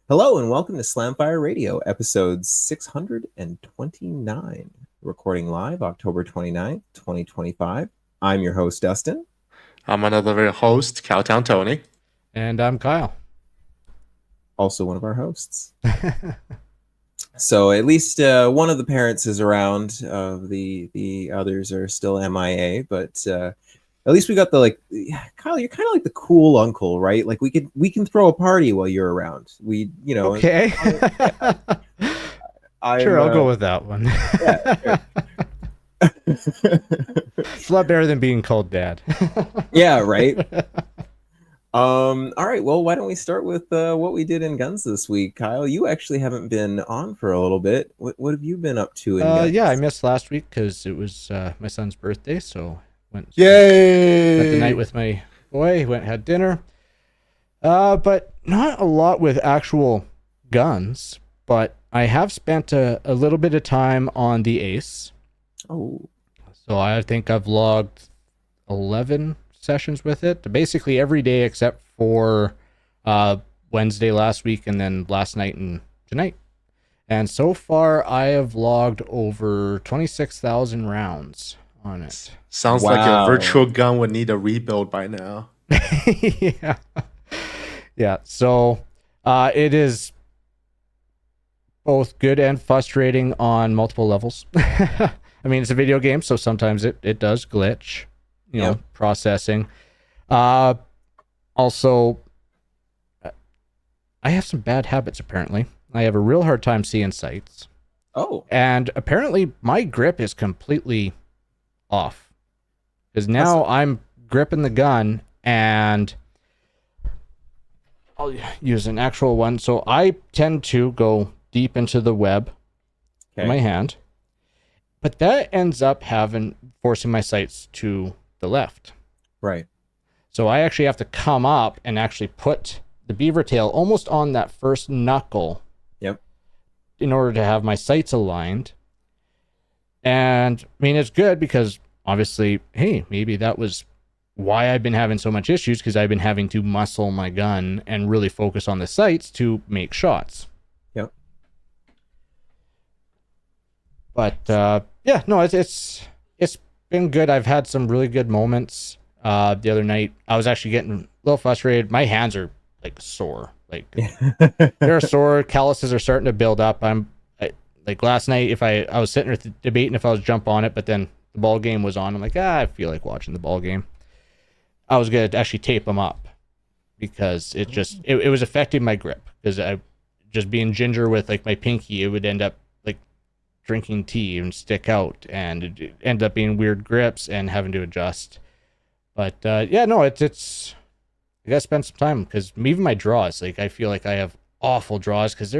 Hello and welcome to Slamfire Radio, episode 629, recording live October 29th, 2025. I'm your host, Dustin. I'm another host, Cowtown Tony. And I'm Kyle. Also one of our hosts. So at least one of the parents is around. The others are still MIA, but at least we got the Kyle, you're kind of like the cool uncle, right? Like we can throw a party while you're around. Okay. Sure, I'll go with that one. Yeah, It's a lot better than being called dad. Yeah, right. All right, well, why don't we start with what we did in guns this week? Kyle, you actually haven't been on for a little bit. What have you been up to in guns? Yeah, I missed last week because it was my son's birthday, so spent the night with my boy, had dinner. But not a lot with actual guns, but I have spent a little bit of time on the Ace. Oh. So I think I've logged 11 sessions with it, basically every day except for Wednesday last week and then last night and tonight. And so far I have logged over 26,000 rounds on it. Sounds like a virtual gun would need a rebuild by now. Yeah. So it is both good and frustrating on multiple levels. I mean, it's a video game, so sometimes it does glitch, processing. Also, I have some bad habits, apparently. I have a real hard time seeing sights. Oh. And apparently my grip is completely off. Because now I'm gripping the gun and I'll use an actual one. So I tend to go deep into the web with my hand. But that ends up forcing my sights to the left. Right. So I actually have to come up and actually put the beaver tail almost on that first knuckle. Yep. In order to have my sights aligned. And I mean, it's good because obviously, hey, maybe that was why I've been having so much issues, because I've been having to muscle my gun and really focus on the sights to make shots. Yep. But it's been good. I've had some really good moments. The other night, I was actually getting a little frustrated. My hands are like sore. Like they're sore. Calluses are starting to build up. Like last night, if I was sitting there debating if I was jump on it, but then the ball game was on. I'm like, I feel like watching the ball game. I was gonna actually tape them up because it was affecting my grip, because I just being ginger with like my pinky, it would end up like drinking tea and stick out, and it ended up being weird grips and having to adjust. But it's I gotta spend some time, because even my draws, like I feel like I have awful draws because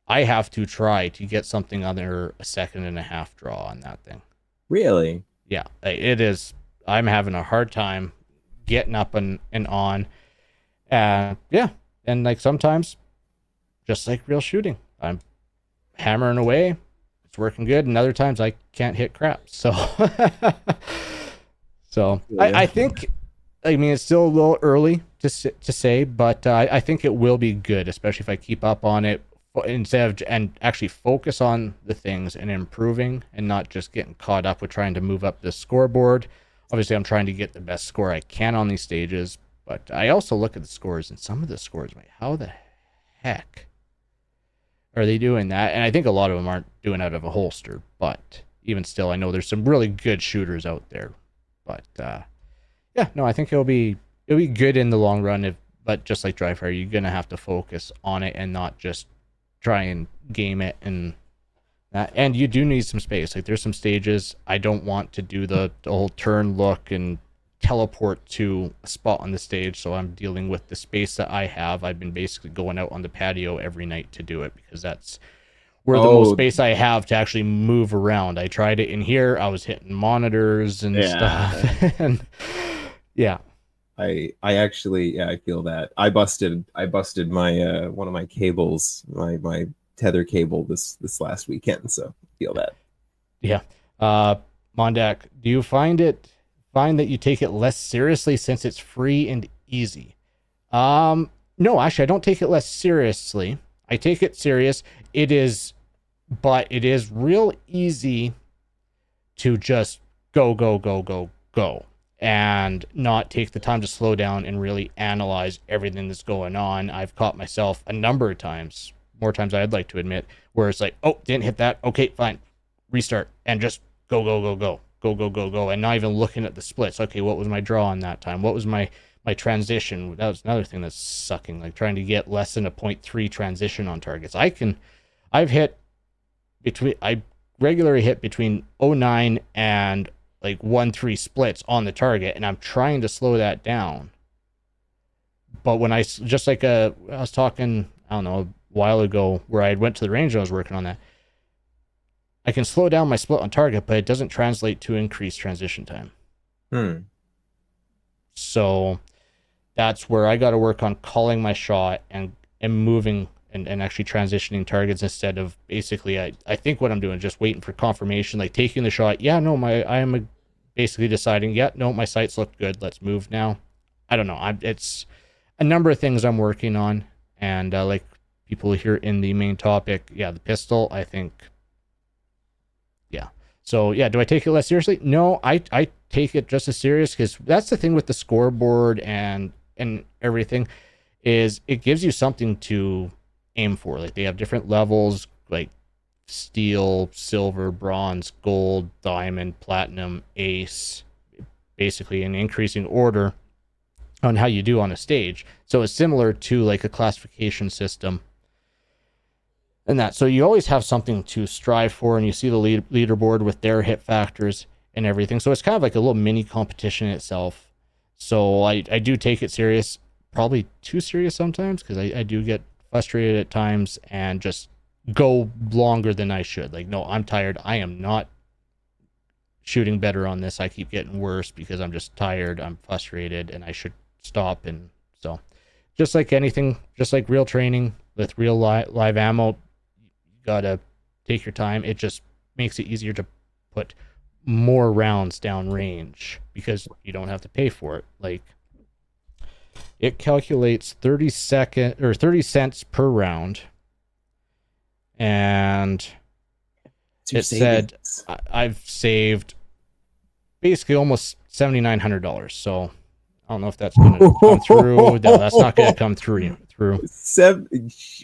I have to try to get something under a 1.5 draw on that thing. Really? Yeah, it is. I'm having a hard time getting up and on. And like sometimes, just like real shooting, I'm hammering away. It's working good. And other times I can't hit crap. So, I think, I mean, it's still a little early to say, but I think it will be good, especially if I keep up on it and actually focus on the things and improving, and not just getting caught up with trying to move up the scoreboard. Obviously, I'm trying to get the best score I can on these stages, but I also look at the scores, and some of the scores, how the heck are they doing that? And I think a lot of them aren't doing out of a holster, but even still, I know there's some really good shooters out there. But I think it'll be good in the long run. But just like dry fire, you're gonna have to focus on it and not just try and game it and that. And you do need some space. Like there's some stages I don't want to do the whole turn, look, and teleport to a spot on the stage. So I'm dealing with the space that I have. I've been basically going out on the patio every night to do it, because that's where the most space I have to actually move around. I tried it in here. I was hitting monitors and stuff. And I actually, I feel that. I busted my one of my cables, my tether cable this last weekend, so I feel that. Yeah. Mondak, do you find that you take it less seriously since it's free and easy? No, actually, I don't take it less seriously. I take it serious. But it is real easy to just go, and not take the time to slow down and really analyze everything that's going on. I've caught myself a number of times, more times I'd like to admit, where it's like, oh, didn't hit that. Okay, fine. Restart and just go, and not even looking at the splits. Okay, what was my draw on that time? What was my transition? That was another thing that's sucking, like trying to get less than a 0.3 transition on targets. I regularly hit between 0.9 and like 1.3 splits on the target, and I'm trying to slow that down. But when I was talking, I don't know, a while ago, where I went to the range and I was working on that, I can slow down my split on target, but it doesn't translate to increased transition time. So that's where I got to work on calling my shot and moving and actually transitioning targets, instead of basically, I think what I'm doing is just waiting for confirmation, like taking the shot. Yeah, no, I am basically deciding, yeah, no, my sights look good. Let's move now. I don't know. It's a number of things I'm working on. And like people here in the main topic, yeah, the pistol, I think, yeah. So yeah, do I take it less seriously? No, I take it just as serious, because that's the thing with the scoreboard and everything, is it gives you something to aim for. Like they have different levels, like steel, silver, bronze, gold, diamond, platinum, ace, basically in increasing order on how you do on a stage. So it's similar to like a classification system and that. So you always have something to strive for, and you see the leaderboard with their hit factors and everything. So it's kind of like a little mini competition itself. So I do take it serious, probably too serious sometimes, because I do get frustrated at times and just go longer than I should. Like, no, I'm tired. I am not shooting better on this. I keep getting worse because I'm just tired. I'm frustrated and I should stop. And so just like anything, just like real training with real live ammo, you gotta take your time. It just makes it easier to put more rounds down range because you don't have to pay for it. Like, it calculates 30 cents per round, and it said I've saved basically almost $7,900. So I don't know if that's going to come through. No, that's not going to come through.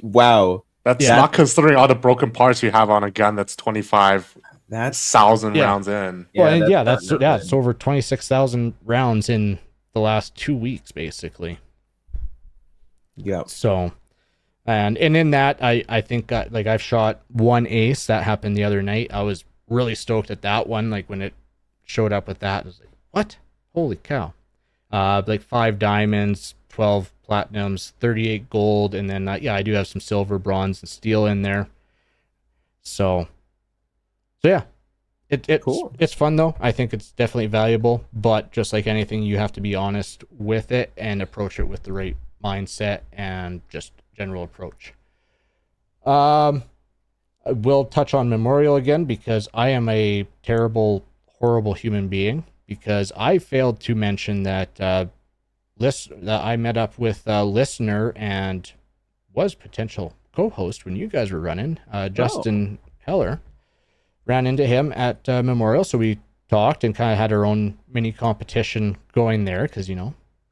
Wow. That's not considering all the broken parts you have on a gun that's 25,000 rounds in. Well, that's over 26,000 rounds in the last 2 weeks, basically. Yeah. So, and in that, I think like I've shot one ace that happened the other night. I was really stoked at that one. Like when it showed up with that, I was like, what? Holy cow. Like 5 diamonds, 12 platinums, 38 gold, and then I do have some silver, bronze, and steel in there. So yeah, cool. It's fun though. I think it's definitely valuable, but just like anything, you have to be honest with it and approach it with the right mindset and just general approach. I will touch on Memorial again because I am a terrible, horrible human being, because I failed to mention that that I met up with a listener and was potential co-host when you guys were running. Dustin Heller. Ran into him at Memorial, so we talked and kind of had our own mini competition going there, because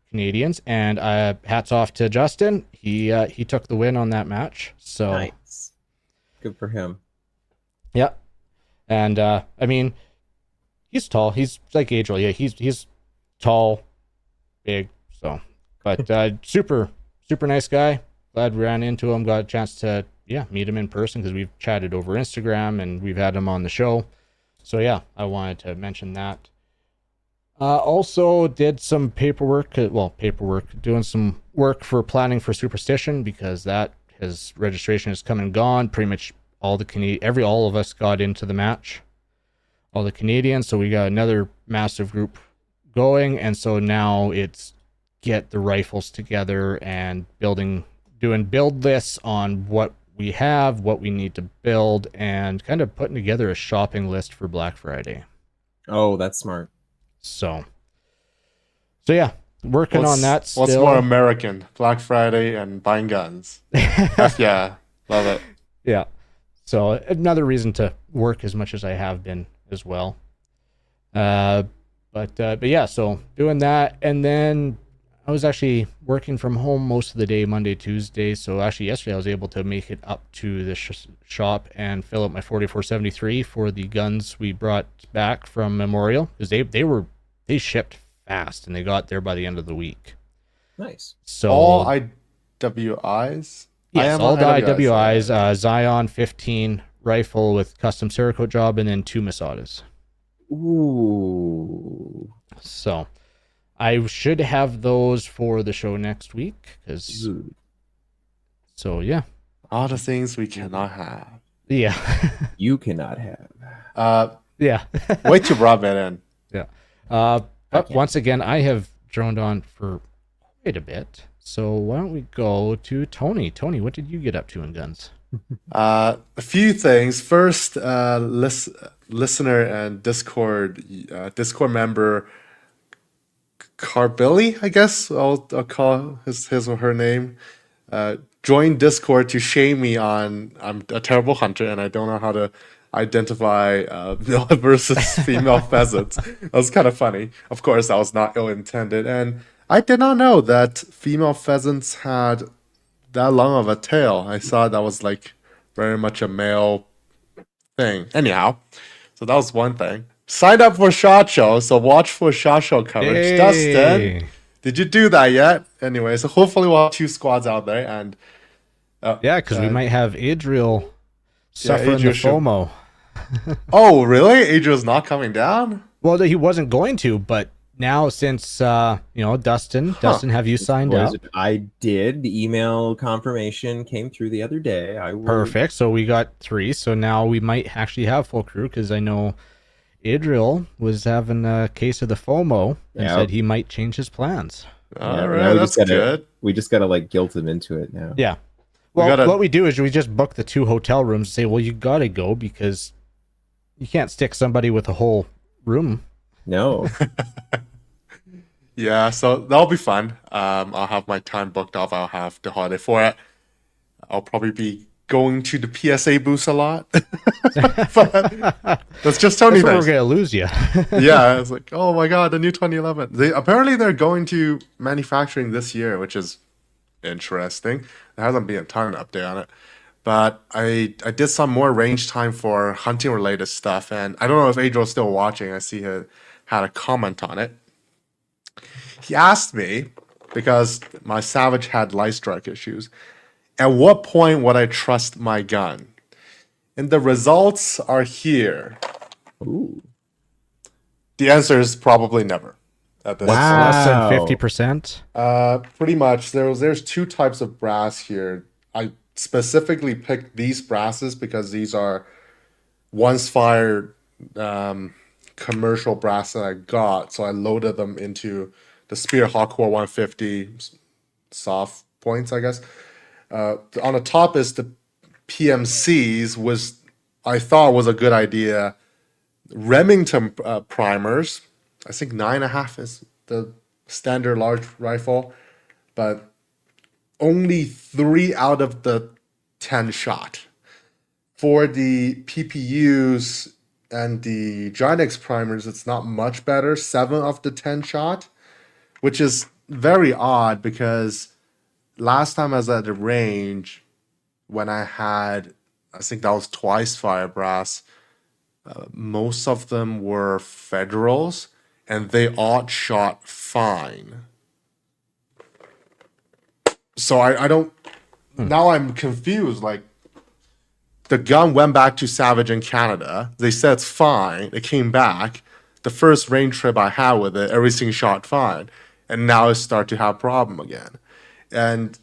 Canadians. And hats off to Justin. He took the win on that match. So nice. Good for him. Yeah. And I mean, he's tall. He's like Adriel. Yeah, he's tall, big. So, but super nice guy. Glad we ran into him. Got a chance to meet him in person, because we've chatted over Instagram and we've had him on the show. So yeah, I wanted to mention that. Also did some paperwork, doing some work for planning for Superstition, because his registration has come and gone. Pretty much all of us got into the match, all the Canadians. So we got another massive group going. And so now it's get the rifles together and doing build lists on what we have, what we need to build, and kind of putting together a shopping list for Black Friday. Oh, that's smart. So yeah, Working on that still. What's more American? Black Friday and buying guns. Yeah, love it. Yeah. So another reason to work as much as I have been as well. But yeah, so doing that, and then I was actually working from home most of the day, Monday, Tuesday. So actually yesterday I was able to make it up to the shop and fill up my 4473 for the guns we brought back from Memorial, because they shipped fast and they got there by the end of the week. Nice. So all IWIs? Yes, all the IWIs, Zion 15 rifle with custom Cerakote job, and then 2 Masadas. Ooh. So I should have those for the show next week. So yeah. All the things we cannot have. Yeah. You cannot have. Yeah. Wait to rub it in. Yeah. But once again, I have droned on for quite a bit. So why don't we go to Tony? Tony, what did you get up to in guns? A few things. First, listener and Discord member Carbilly, I guess I'll call his or her name, joined Discord to shame me on I'm a terrible hunter and I don't know how to identify male versus female pheasants. That was kind of funny. Of course, that was not ill-intended, and I did not know that female pheasants had that long of a tail. I thought that was like very much a male thing. Anyhow, so that was one thing. Signed up for SHOT Show, so watch for SHOT Show coverage. Hey. Dustin, did you do that yet? Anyway, so hopefully we'll have 2 squads out there, and yeah, because we might have Adriel suffering the FOMO. Oh, really? Adriel's not coming down? Well, he wasn't going to, but now since Dustin, have you signed up? I did. The email confirmation came through the other day. Perfect. So we got 3. So now we might actually have full crew, because I know Adriel was having a case of the FOMO and said he might change his plans. All right, that's good. We just gotta like guilt him into it now. Yeah. Well, what we do is we just book the 2 hotel rooms and say, well, you gotta go because you can't stick somebody with a whole room. No. Yeah, so that'll be fun. I'll have my time booked off. I'll have the holiday for it. I'll probably be going to the PSA booths a lot. But that's just Tony. That's where we're gonna lose you. Yeah, it's like, oh my god, the new 2011. They're going to manufacturing this year, which is interesting. There hasn't been a ton of update on it. But I did some more range time for hunting related stuff, and I don't know if Adriel's still watching. I see he had a comment on it. He asked me, because my Savage had light strike issues, at what point would I trust my gun? And the results are here. Ooh. The answer is probably never. At this Less than 50%? Pretty much. There's 2 types of brass here. I specifically picked these brasses because these are once fired commercial brass that I got. So I loaded them into the Spear Hawkcore 150 soft points, I guess. On the top is the PMCs, I thought was a good idea. Remington primers. I think 9.5 is the standard large rifle, but only 3 out of the 10 shot. For the PPUs and the Ginex primers, it's not much better. 7 of the 10 shot, which is very odd because last time I was at the range, when I had, I think that was twice fire brass, most of them were Federals, and they all shot fine. So I don't. Now I'm confused. Like, the gun went back to Savage in Canada. They said it's fine. It came back. The first range trip I had with it, everything shot fine, and now it started to have problem again. And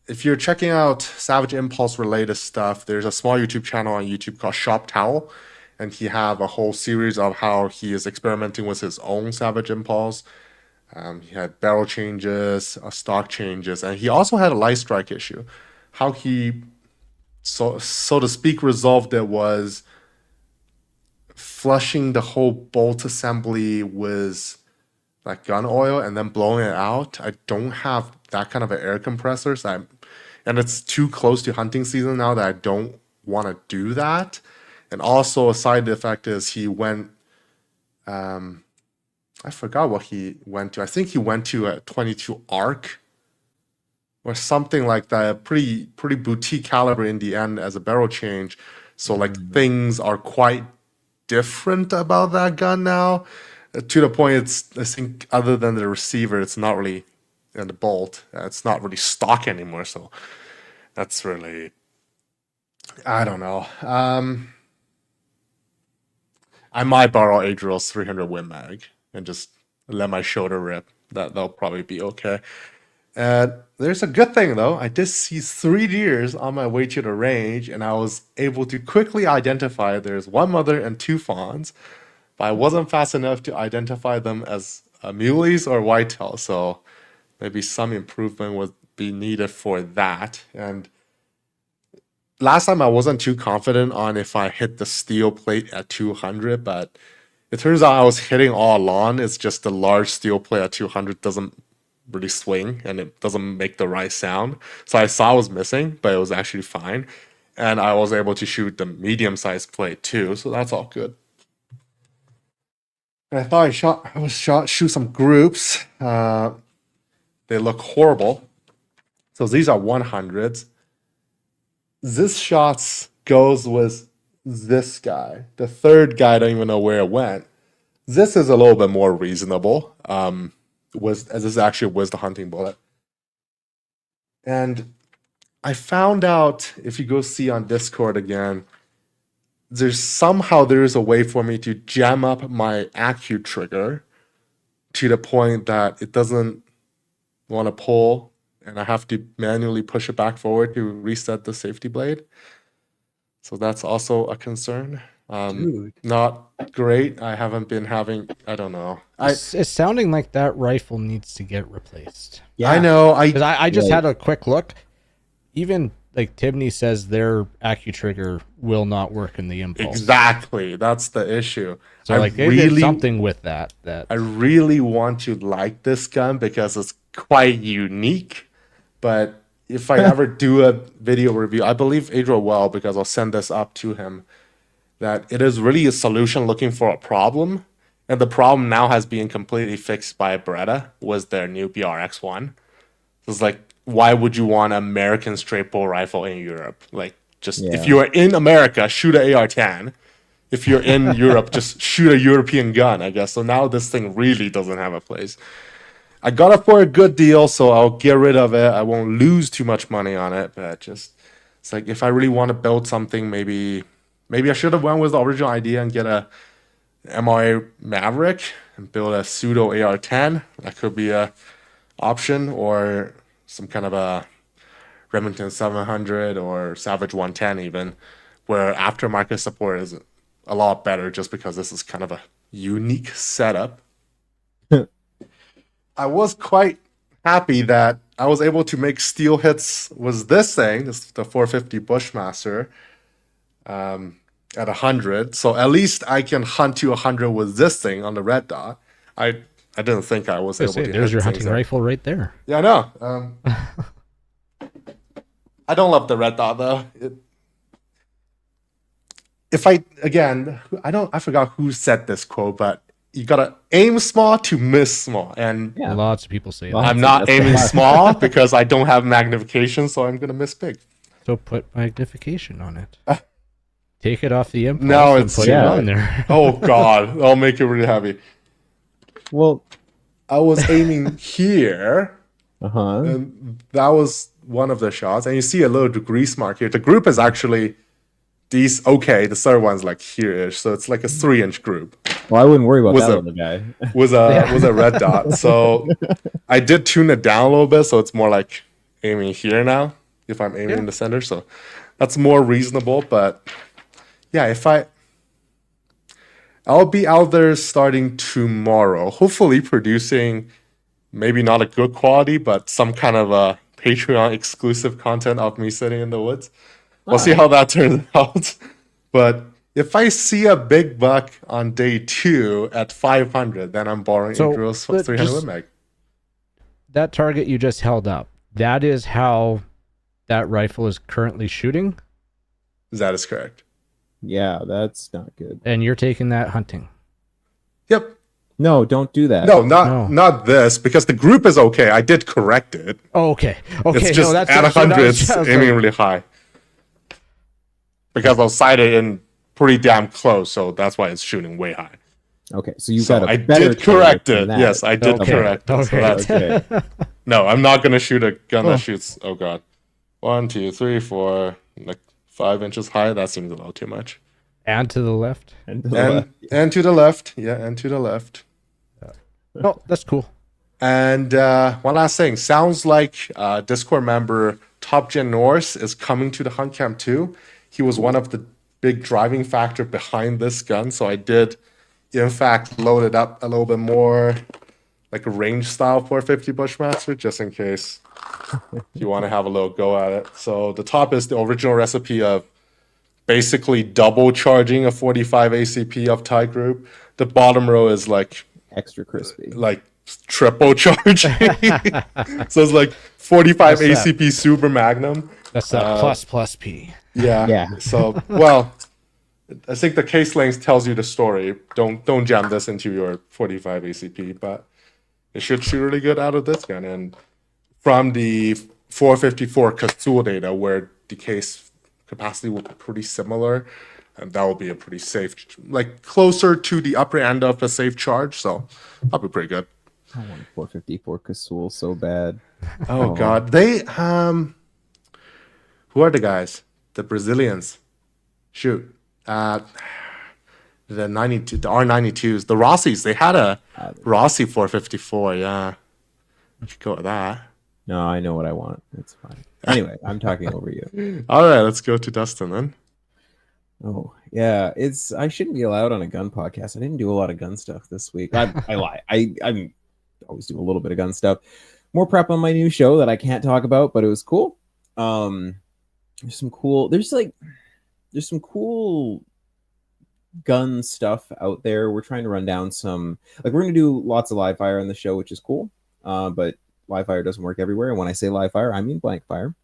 if you're checking out Savage Impulse related stuff, there's a small YouTube channel on YouTube called Shop Towel, and he have a whole series of how he is experimenting with his own Savage Impulse. He had barrel changes, stock changes, and he also had a light strike issue. How he, so to speak, resolved it was flushing the whole bolt assembly with like gun oil and then blowing it out. I don't have that kind of an air compressor, and it's too close to hunting season now that I don't want to do that. And also a side effect is he went, I forgot what he went to. I think he went to a 22 arc or something like that. A pretty boutique caliber in the end as a barrel change. So like things are quite different about that gun now. To the point, I think other than the receiver, it's not really, and the bolt, it's not really stock anymore. So that's really, I don't know. I might borrow Adriel's 300 Win Mag and just let my shoulder rip. That'll probably be okay. And there's a good thing though. I did see 3 deers on my way to the range, and I was able to quickly identify there's one mother and 2 fawns, but I wasn't fast enough to identify them as muleys or whitetail. So maybe some improvement would be needed for that. And last time I wasn't too confident on if I hit the steel plate at 200, but it turns out I was hitting all along. It's just the large steel plate at 200 doesn't really swing and it doesn't make the right sound. So I saw I was missing, but it was actually fine. And I was able to shoot the medium-sized plate too, so that's all good. And I thought shoot some groups. They look horrible. So these are 100s. This shots goes with this guy. The third guy, I don't even know where it went. This is a little bit more reasonable. This is actually was the hunting bullet. And I found out, if you go see on Discord again, there is a way for me to jam up my Acu trigger to the point that it doesn't want to pull, and I have to manually push it back forward to reset the safety blade. So that's also a concern. Not great. I haven't been having, I don't know. It's sounding like that rifle needs to get replaced. Yeah, I know. I just had a quick look. Even like Tibney says their Acu trigger will not work in the impulse. Exactly. That's the issue. So like they did something with that. I really want to like this gun because it's quite unique. But if I ever do a video review, I believe Adriel will, because I'll send this up to him, that it is really a solution looking for a problem. And the problem now has been completely fixed by Beretta, was their new BRX1. It's like, why would you want an American straight bow rifle in Europe? Like, just if you are in America, shoot an AR-10. If you're in Europe, just shoot a European gun, I guess. So now this thing really doesn't have a place. I got it for a good deal, so I'll get rid of it. I won't lose too much money on it, but just, it's like, if I really want to build something, maybe I should have went with the original idea and get a MRA Maverick and build a pseudo AR-10. That could be a option, or some kind of a Remington 700 or Savage 110 even, where aftermarket support is a lot better just because this is kind of a unique setup. I was quite happy that I was able to make steel hits with this thing, the 450 Bushmaster, at 100. So at least I can hunt to 100 with this thing on the red dot. I didn't think I was able to. There's your hunting rifle right there. Yeah, I know. I don't love the red dot though. I forgot who said this quote, but you gotta aim small to miss small, and lots of people say that. I'm not aiming small because I don't have magnification, so I'm gonna miss big. So put magnification on it. Take it off the impulse. No, it's put it on there. Oh god, I'll make it really heavy. Well, I was aiming here, uh-huh. and that was one of the shots, and you see a little grease mark here. The group is actually the third one's like here-ish, so it's like a 3-inch group. Well, I wouldn't worry about that on the guy. Was a red dot. So I did tune it down a little bit, so it's more like aiming here now, if I'm aiming in the center. So that's more reasonable. But yeah, I'll be out there starting tomorrow, hopefully producing maybe not a good quality, but some kind of a Patreon exclusive content of me sitting in the woods. We'll see how that turns out. But If I see a big buck on day 2 at 500, then I'm borrowing So, a gross but 300 just- Win Mag. That target you just held up, that is how that rifle is currently shooting, That is correct. Yeah, that's not good. and you're taking that hunting. Yep. No, don't do that. No, No. not this, because the group is okay. I did correct it. Oh, okay. Okay. It's just that's at so that 100, was- it's I was aiming like, really high. Because I'll sight it in pretty damn close, so that's why it's shooting way high. Okay, so you So got a I better did correct target it. than that. Yes, I did okay. correct it. So Okay. that's Okay. no, I'm not gonna shoot a gun Oh. that shoots. Oh god, 1, 2, 3, 4, like 5 inches high. That seems a little too much. And to the left. And to the left. And to the left, yeah, and to the left. Oh, that's cool. And one last thing, sounds like Discord member Top Gen Norse is coming to the hunt camp too. He was one of the big driving factor behind this gun, so I did, in fact, load it up a little bit more, like a range style 450 Bushmaster, just in case you want to have a little go at it. So the top is the original recipe of basically double charging a 45 ACP of tie group. The bottom row is like Extra crispy. triple charging. So it's like 45 What's that? ACP Super Magnum. That's that plus P. Yeah. Yeah. So, well, I think the case length tells you the story. Don't jam this into your 45 ACP, but it should shoot really good out of this gun. And from the 454 Cthulhu data, where the case capacity will be pretty similar, and that will be a pretty safe, like closer to the upper end of a safe charge. So that'll be pretty good. I want 454 Kasul so bad. Oh God, they who are the guys? The Brazilians. Shoot, the 92, the R92s, the Rossies. They had a Rossi 454. Yeah, you could go with that. No, I know what I want. It's fine. Anyway, I'm talking over you. All right, let's go to Dustin then. Oh, yeah. I shouldn't be allowed on a gun podcast. I didn't do a lot of gun stuff this week. I lie. I always do a little bit of gun stuff. More prep on my new show that I can't talk about, but it was cool. There's some cool gun stuff out there. We're trying to run down some, like, we're gonna do lots of live fire on the show, which is cool. But live fire doesn't work everywhere. And when I say live fire, I mean blank fire.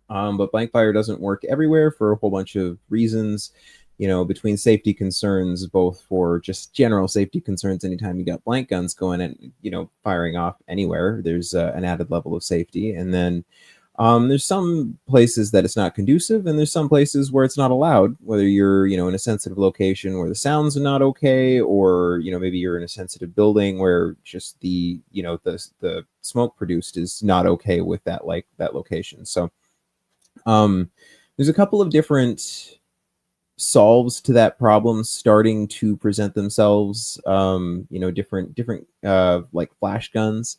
But blank fire doesn't work everywhere for a whole bunch of reasons, between safety concerns, both for just general safety concerns. Anytime you got blank guns going and, firing off anywhere, there's an added level of safety. And then there's some places that it's not conducive, and there's some places where it's not allowed, whether you're, in a sensitive location where the sounds are not okay, or, maybe you're in a sensitive building where just the smoke produced is not okay with that location. So there's a couple of different solves to that problem starting to present themselves. Different like flash guns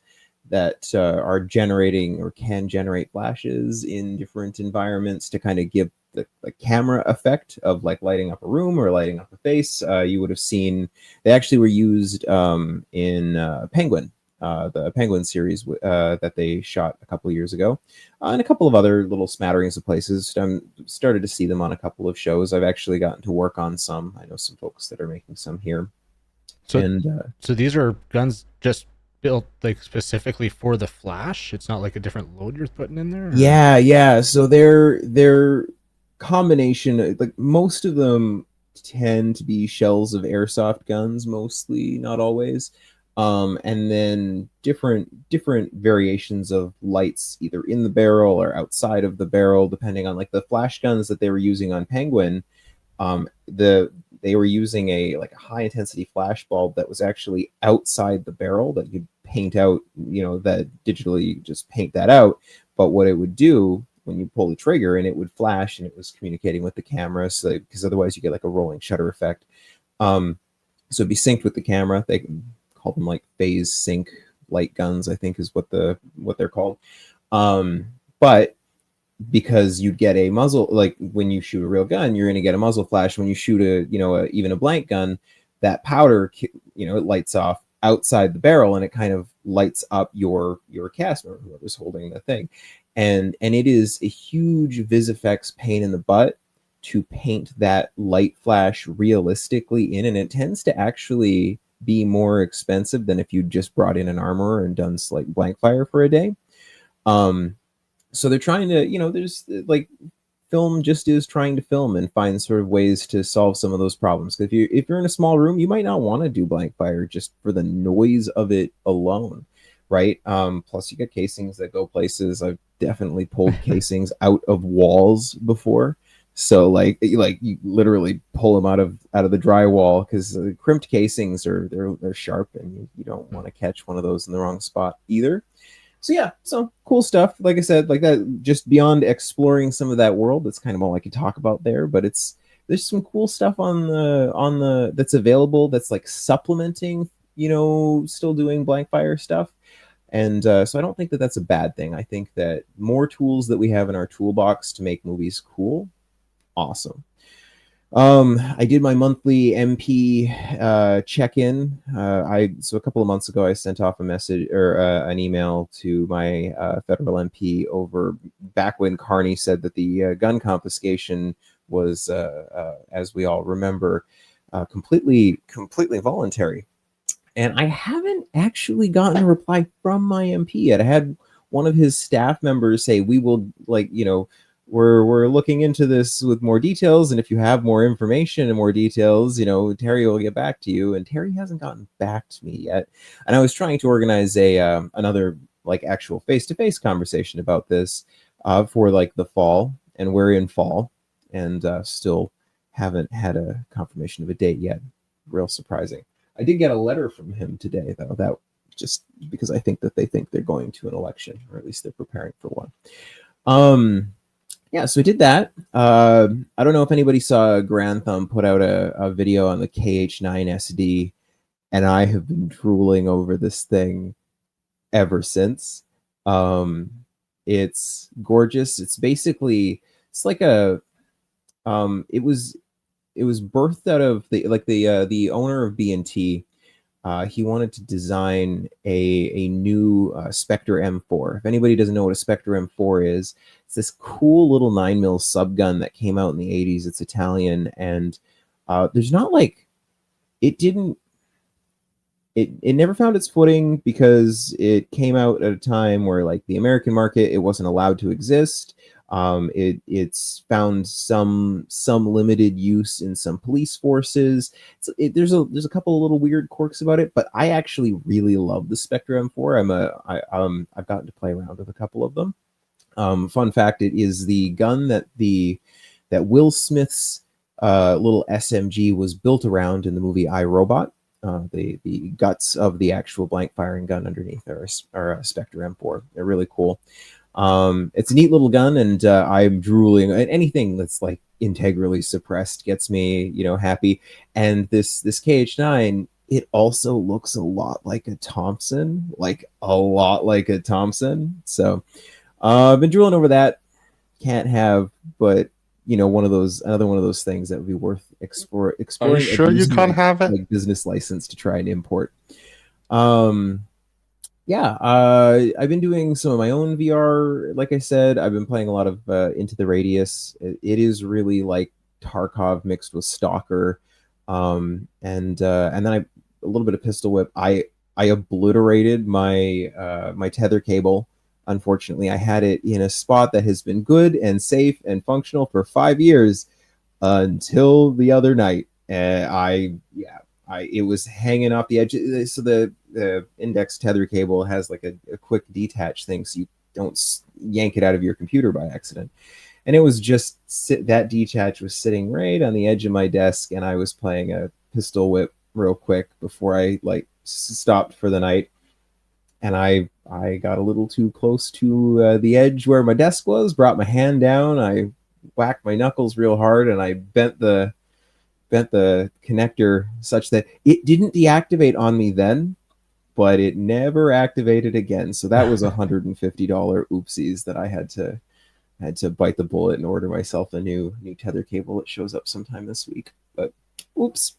that are generating or can generate flashes in different environments to kind of give the camera effect of like lighting up a room or lighting up a face. You would have seen they actually were used in Penguin. The Penguin series that they shot a couple of years ago, and a couple of other little smatterings of places. Started to see them on a couple of shows. I've actually gotten to work on some. I know some folks that are making some here. So these are guns just built like specifically for the flash. It's not like a different load you're putting in there. Or? Yeah. So they're combination. Like most of them tend to be shells of airsoft guns, mostly, not always. And then different variations of lights either in the barrel or outside of the barrel, depending on like the flash guns that they were using on Penguin. They were using a high intensity flash bulb that was actually outside the barrel that you'd paint out, that digitally just paint that out. But what it would do when you pull the trigger and it would flash, and it was communicating with the camera, so because otherwise you get like a rolling shutter effect. So it'd be synced with the camera. They call them like phase sync light guns, I think is what they're called. But because you'd get a muzzle, like when you shoot a real gun, you're going to get a muzzle flash. When you shoot even a blank gun, that powder, it lights off outside the barrel, and it kind of lights up your cast or whoever's holding the thing. And it is a huge VisFX pain in the butt to paint that light flash realistically in, and it tends to actually be more expensive than if you just brought in an armorer and done like blank fire for a day. So they're trying to, there's like film just is trying to film and find sort of ways to solve some of those problems. Because if you're in a small room, you might not want to do blank fire just for the noise of it alone, right? Plus you get casings that go places. I've definitely pulled casings out of walls before. So like you literally pull them out of the drywall, because crimped casings they're sharp, and you don't want to catch one of those in the wrong spot either. So yeah, so cool stuff. Like I said, like that, just beyond exploring some of that world, that's kind of all I could talk about there. But there's some cool stuff on the that's available that's like supplementing, still doing blank fire stuff. And so I don't think that that's a bad thing. I think that more tools that we have in our toolbox to make movies cool, awesome. I did my monthly MP check-in. So a couple of months ago, I sent off a message or an email to my federal MP over back when Carney said that the gun confiscation was, as we all remember, completely voluntary. And I haven't actually gotten a reply from my MP yet. I had one of his staff members say, we will, we're looking into this with more details, and if you have more information and more details, Terry will get back to you. And Terry hasn't gotten back to me yet. And I was trying to organize another actual face-to-face conversation about this for the fall, and we're in fall, and still haven't had a confirmation of a date yet. Real surprising. I did get a letter from him today, though, that just because I think that they think they're going to an election, or at least they're preparing for one. Yeah, so I did that. I don't know if anybody saw Grand Thumb put out a video on the KH9 SD, and I have been drooling over this thing ever since. It's gorgeous. It's basically, it's like it was birthed out of the owner of B&T. He wanted to design a new Spectre M4. If anybody doesn't know what a Spectre M4 is, it's this cool little 9mm subgun that came out in the 80s. It's Italian, and there's not it never found its footing because it came out at a time where the American market, it wasn't allowed to exist. It's found some limited use in some police forces. There's a couple of little weird quirks about it, but I actually really love the Spectre M4. I've gotten to play around with a couple of them. Fun fact: it is the gun that Will Smith's little SMG was built around in the movie I, Robot. The guts of the actual blank firing gun underneath are a Spectre M4. They're really cool. It's a neat little gun, and I'm drooling. Anything that's integrally suppressed gets me, happy. And this KH9, it also looks a lot like a Thompson, So I've been drooling over that. Can't have, but another one of those things that would be worth exploring. Are you sure you can't have it? Business license to try and import. Yeah, I've been doing some of my own VR. Like I said, I've been playing a lot of Into the Radius. It is really like Tarkov mixed with Stalker, and then a little bit of Pistol Whip. I obliterated my my tether cable. Unfortunately, I had it in a spot that has been good and safe and functional for 5 years until the other night. It was hanging off the edge. So the index tether cable has a quick detach thing, so you don't yank it out of your computer by accident. And it was just that detach was sitting right on the edge of my desk, and I was playing a Pistol Whip real quick before I stopped for the night. And I got a little too close to the edge where my desk was, brought my hand down, I whacked my knuckles real hard, and I bent the connector such that it didn't deactivate on me then, but it never activated again. So that was $150 oopsies that I had to bite the bullet and order myself a new tether cable that shows up sometime this week. But oops.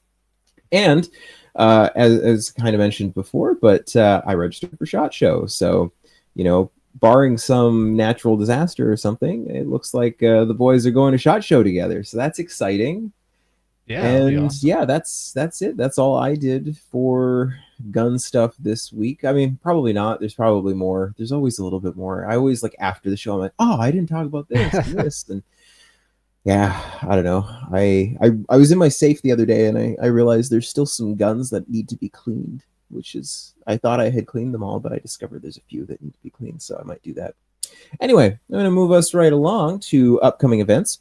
And as kind of mentioned before, but I registered for SHOT Show. So, barring some natural disaster or something, it looks like the boys are going to SHOT Show together. So that's exciting. Yeah, that'd be And awesome. yeah, that's it. That's all I did for gun stuff this week. I mean, probably not. There's probably more. There's always a little bit more. I always like after the show, I'm like, oh, I didn't talk about this and this. And yeah, I don't know. I was in my safe the other day and I realized there's still some guns that need to be cleaned, which is, I thought I had cleaned them all, but I discovered there's a few that need to be cleaned. So I might do that. Anyway, I'm going to move us right along to upcoming events.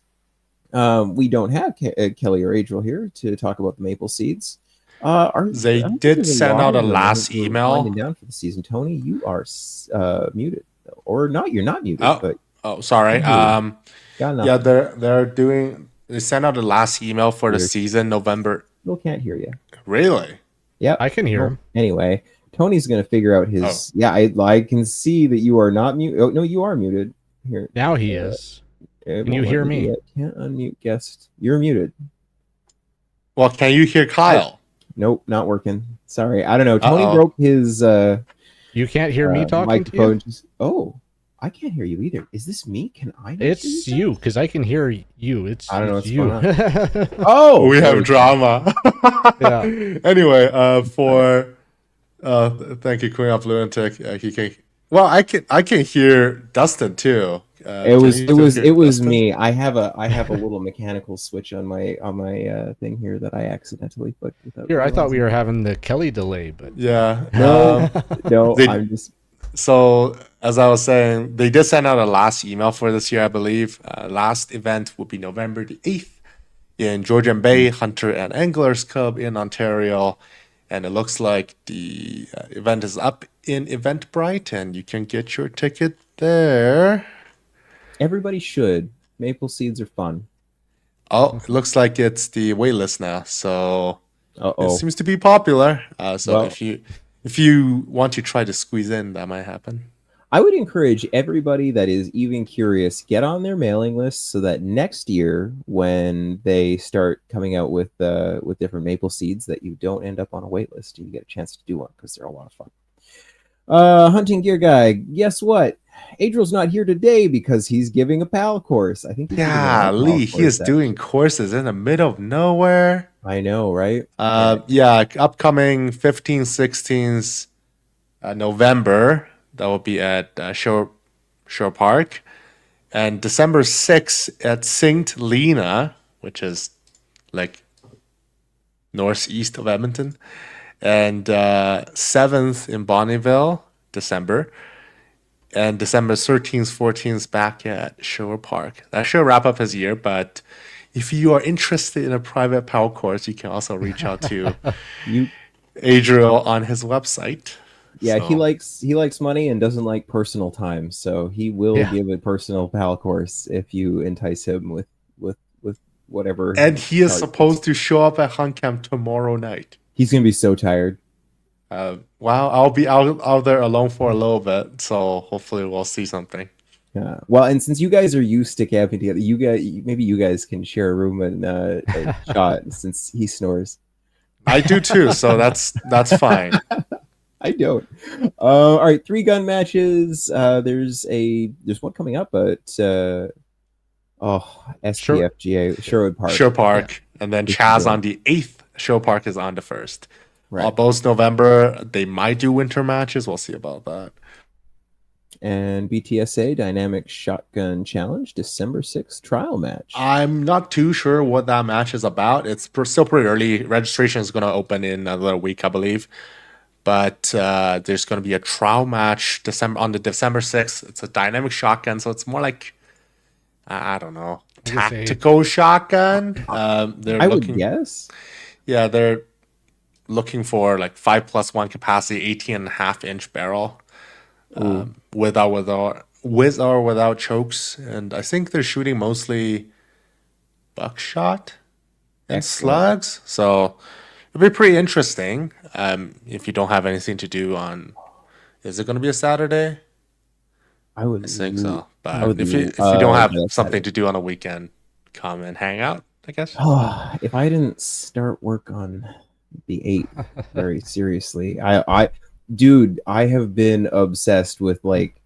We don't have Kelly or Adriel here to talk about the Maple Seeds. They did send out a last email. Winding down for the season. Tony, you are muted, or not? You're not muted. Oh, sorry. Yeah, they sent out the last email for the season, November. Still can't hear you. Really? Yeah, I can hear him. Anyway, Tony's going to figure out his. Oh. Yeah, I can see that you are not muted. Oh no, you are muted. Here. Now he is. Can you hear me? Can't unmute guest. You're muted. Well, can you hear Kyle? Nope, not working. Sorry, I don't know. Tony broke his. You can't hear me talking microphone. to you? I can't hear you either. Is this me? Can I? It's you, because I can hear you. I don't know what's you. Going on. We have drama. Yeah. Anyway, thank you, Queen of Lunatic. He can. Well, I can hear Dustin too. It was me. I have a little mechanical switch on my thing here that I accidentally put. Here, I thought we were having the Kelly delay, but yeah, no. I'm just. So as I was saying, they did send out a last email for this year, I believe. Last event will be November the 8th in Georgian Bay Hunter and Anglers Club in Ontario, and it looks like the event is up in Eventbrite, and you can get your ticket there. Everybody should. Maple Seeds are fun. Oh, it looks like it's the waitlist now, so it seems to be popular. If you want to try to squeeze in, that might happen. I would encourage everybody that is even curious, get on their mailing list so that next year, when they start coming out with different maple seeds, that you don't end up on a wait list and you get a chance to do one because they're a lot of fun. Hunting Gear Guy, guess what? Adriel's not here today because he's giving a PAL course. I think. Yeah, Lee, he is doing courses in the middle of nowhere. I know, right? Yeah, upcoming 15th, 16th November. That will be at Shore Park. And December 6th at St. Lena, which is like northeast of Edmonton. And 7th in Bonnyville, December. And December 13th, 14th back at Shore Park. That should wrap up his year, but if you are interested in a private PAL course, you can also reach out to Adriel on his website. Yeah, so. he likes money and doesn't like personal time, so he will give a personal PAL course if you entice him with whatever. And he is supposed to show up at Hunt Camp tomorrow night. He's gonna be so tired. Well, I'll be out there alone for a little bit, so hopefully we'll see something. Yeah. Well, and since you guys are used to camping together, maybe you guys can share a room and shot since he snores. I do too, so that's fine. I don't. All right, 3 gun matches. There's one coming up at SPFGA Sherwood Park. Shore Park, and then Chaz on the 8th. Shore Park is on the 1st. Right. Both November. They might do winter matches. We'll see about that. And BTSA Dynamic Shotgun Challenge, December 6th trial match. I'm not too sure what that match is about. It's still pretty early. Registration is going to open in another week, I believe. But there's going to be a trial match on the December 6th. It's a dynamic shotgun, so it's more like, I don't know, tactical shotgun. I would guess. Yeah, they're looking for like 5+1 capacity, 18.5-inch barrel. With or without chokes, and I think they're shooting mostly buckshot and slugs. So it'll be pretty interesting. If you don't have anything to do is it going to be a Saturday? I think so. But if you don't have something to do on a weekend, come and hang out, I guess. If I didn't start work on the 8th very seriously, Dude, I have been obsessed with like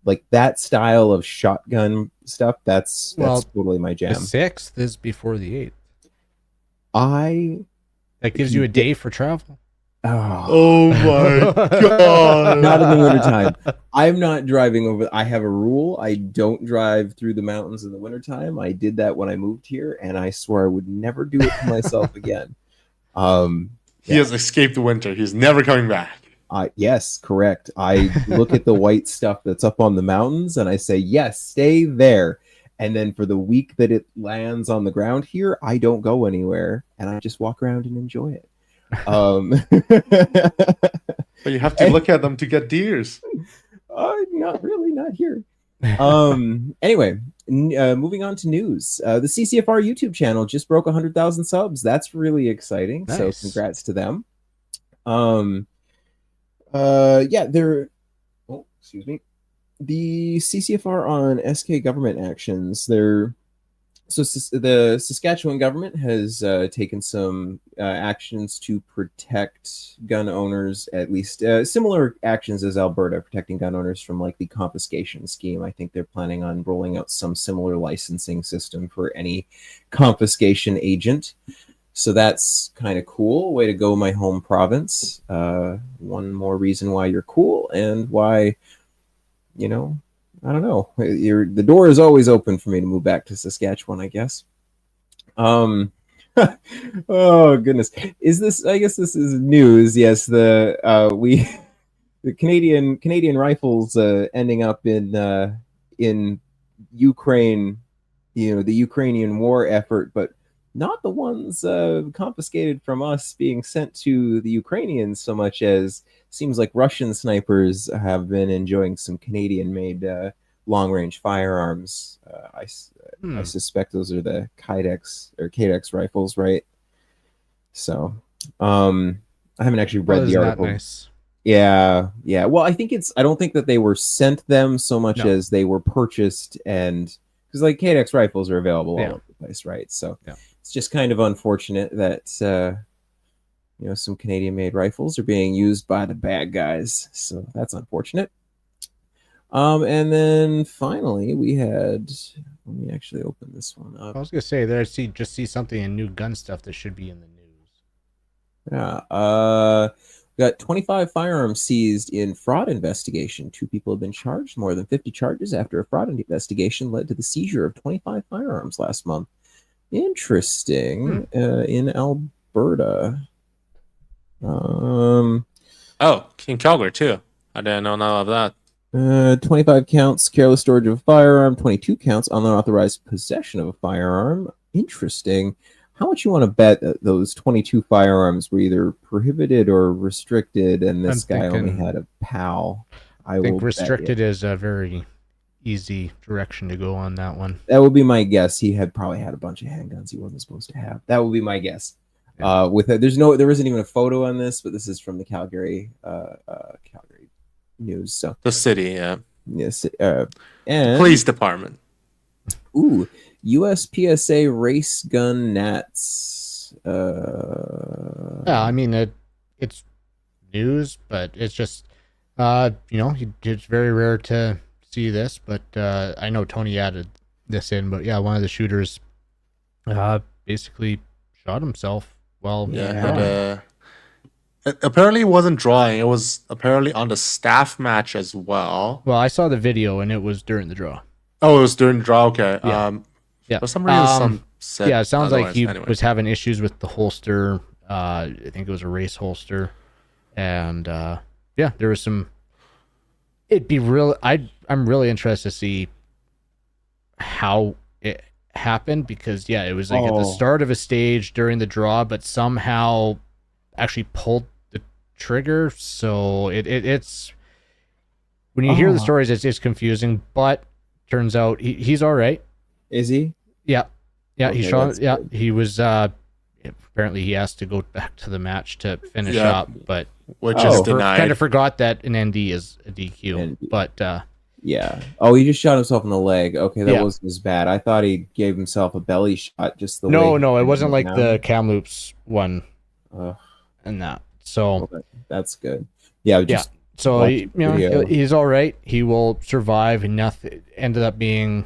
like that style of shotgun stuff. That's totally my The jam. 6th is before the 8th. That gives if you you a day for travel. Oh my god! Not in the wintertime. I'm not driving over. I have a rule. I don't drive through the mountains in the wintertime. I did that when I moved here, and I swore I would never do it to myself again. He has escaped the winter. He's never coming back. Yes, correct. I look at the white stuff that's up on the mountains, and I say, yes, stay there. And then for the week that it lands on the ground here, I don't go anywhere, and I just walk around and enjoy it. But you have to look at them to get deers. Not really, not here. Anyway, moving on to news. The CCFR YouTube channel just broke 100,000 subs. That's really exciting. Nice. So congrats to them. They're excuse me. The CCFR on SK government actions. The Saskatchewan government has taken some actions to protect gun owners, at least similar actions as Alberta, protecting gun owners from like the confiscation scheme. I think they're planning on rolling out some similar licensing system for any confiscation agent. So that's kind of cool. Way to go, my home province. One more reason why you're cool and why, I don't know. The door is always open for me to move back to Saskatchewan, I guess. Oh goodness. I guess this is news. Yes, the Canadian rifles ending up in Ukraine, the Ukrainian war effort, but not the ones confiscated from us being sent to the Ukrainians so much as seems like Russian snipers have been enjoying some Canadian-made long-range firearms. I suspect those are the Kydex rifles, right? So, I haven't actually read the article. Nice. Yeah. Well, I don't think that they were sent them so much as they were purchased, and because like Kydex rifles are available all over the place, right? So it's just kind of unfortunate that some Canadian-made rifles are being used by the bad guys. So that's unfortunate. And then finally we had. Let me actually open this one up. I was gonna say there. Just see something in new gun stuff that should be in the news. Yeah. We got 25 firearms seized in fraud investigation. 2 people have been charged. More than 50 charges after a fraud investigation led to the seizure of 25 firearms last month. Interesting. In Alberta. In Calgary too. I didn't know none of that. 25 counts careless storage of a firearm. 22 counts unauthorized possession of a firearm. Interesting. How much you want to bet that those 22 firearms were either prohibited or restricted, and this guy only had a PAL? I think restricted is a very easy direction to go on that one. That would be my guess. He probably had a bunch of handguns he wasn't supposed to have. That would be my guess. Yeah. There isn't even a photo on this, but this is from the Calgary news. So the city, yeah. Yes, and police department. Ooh, USPSA race gun nats. Yeah, I mean it's news, but it's just it's very rare to see this. But I know Tony added this in, but yeah, one of the shooters basically shot himself. Well, it apparently wasn't drawing. It was apparently on the staff match as well. Well, I saw the video and it was during the draw. Oh, it was during the draw. Okay. Yeah. For some reason, it sounds like he was having issues with the holster. I think it was a race holster, and there was some. It'd be real. I'm really interested to see how it happened because it was like at the start of a stage during the draw, but somehow actually pulled the trigger. So it's when you hear the stories, it's confusing, but turns out he's all right. Is he? Yeah. Okay, he shot. Yeah, he was. Apparently, he has to go back to the match to finish up, but which is denied. Kind of forgot that an ND is a DQ, but yeah. Oh, he just shot himself in the leg. Okay, that wasn't as bad. I thought he gave himself a belly shot. Just the way. No, it wasn't like the Kamloops one, and that. So that's good. Yeah, So Watch he, the video. he's all right. He will survive, and nothing ended up being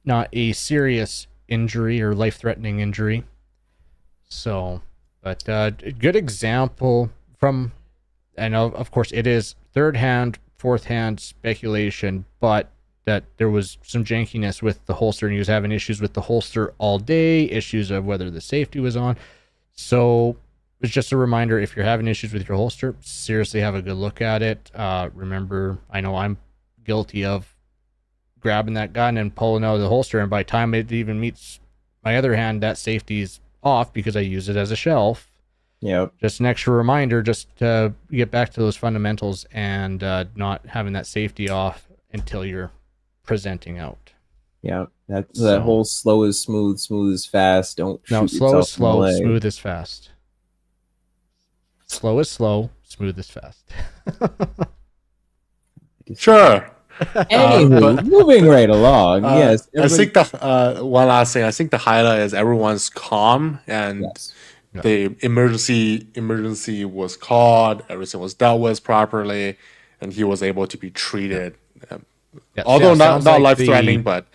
not a serious injury or life-threatening injury. So, but good example from, I know, of course, it is third hand, fourth hand speculation, but that there was some jankiness with the holster, and he was having issues with the holster all day, issues of whether the safety was on. So it's just a reminder, if you're having issues with your holster, seriously have a good look at it. Remember, I know I'm guilty of grabbing that gun and pulling out of the holster, and by the time it even meets my other hand, that safety's off because I use it as a shelf. Yep. Just an extra reminder, just to get back to those fundamentals and not having that safety off until you're presenting out. Yeah, that's So- that whole slow is smooth, smooth is fast. Don't No, shoot slow is yourself in the slow, leg. smooth is fast. Slow is slow, smooth is fast. Sure. Anywho, but- moving right along. Yes, I think the one last thing. I think the highlight is everyone's calm and yes. the emergency was called. Everything was dealt with properly, and he was able to be treated. Yeah, Although yeah, not sounds like life threatening, but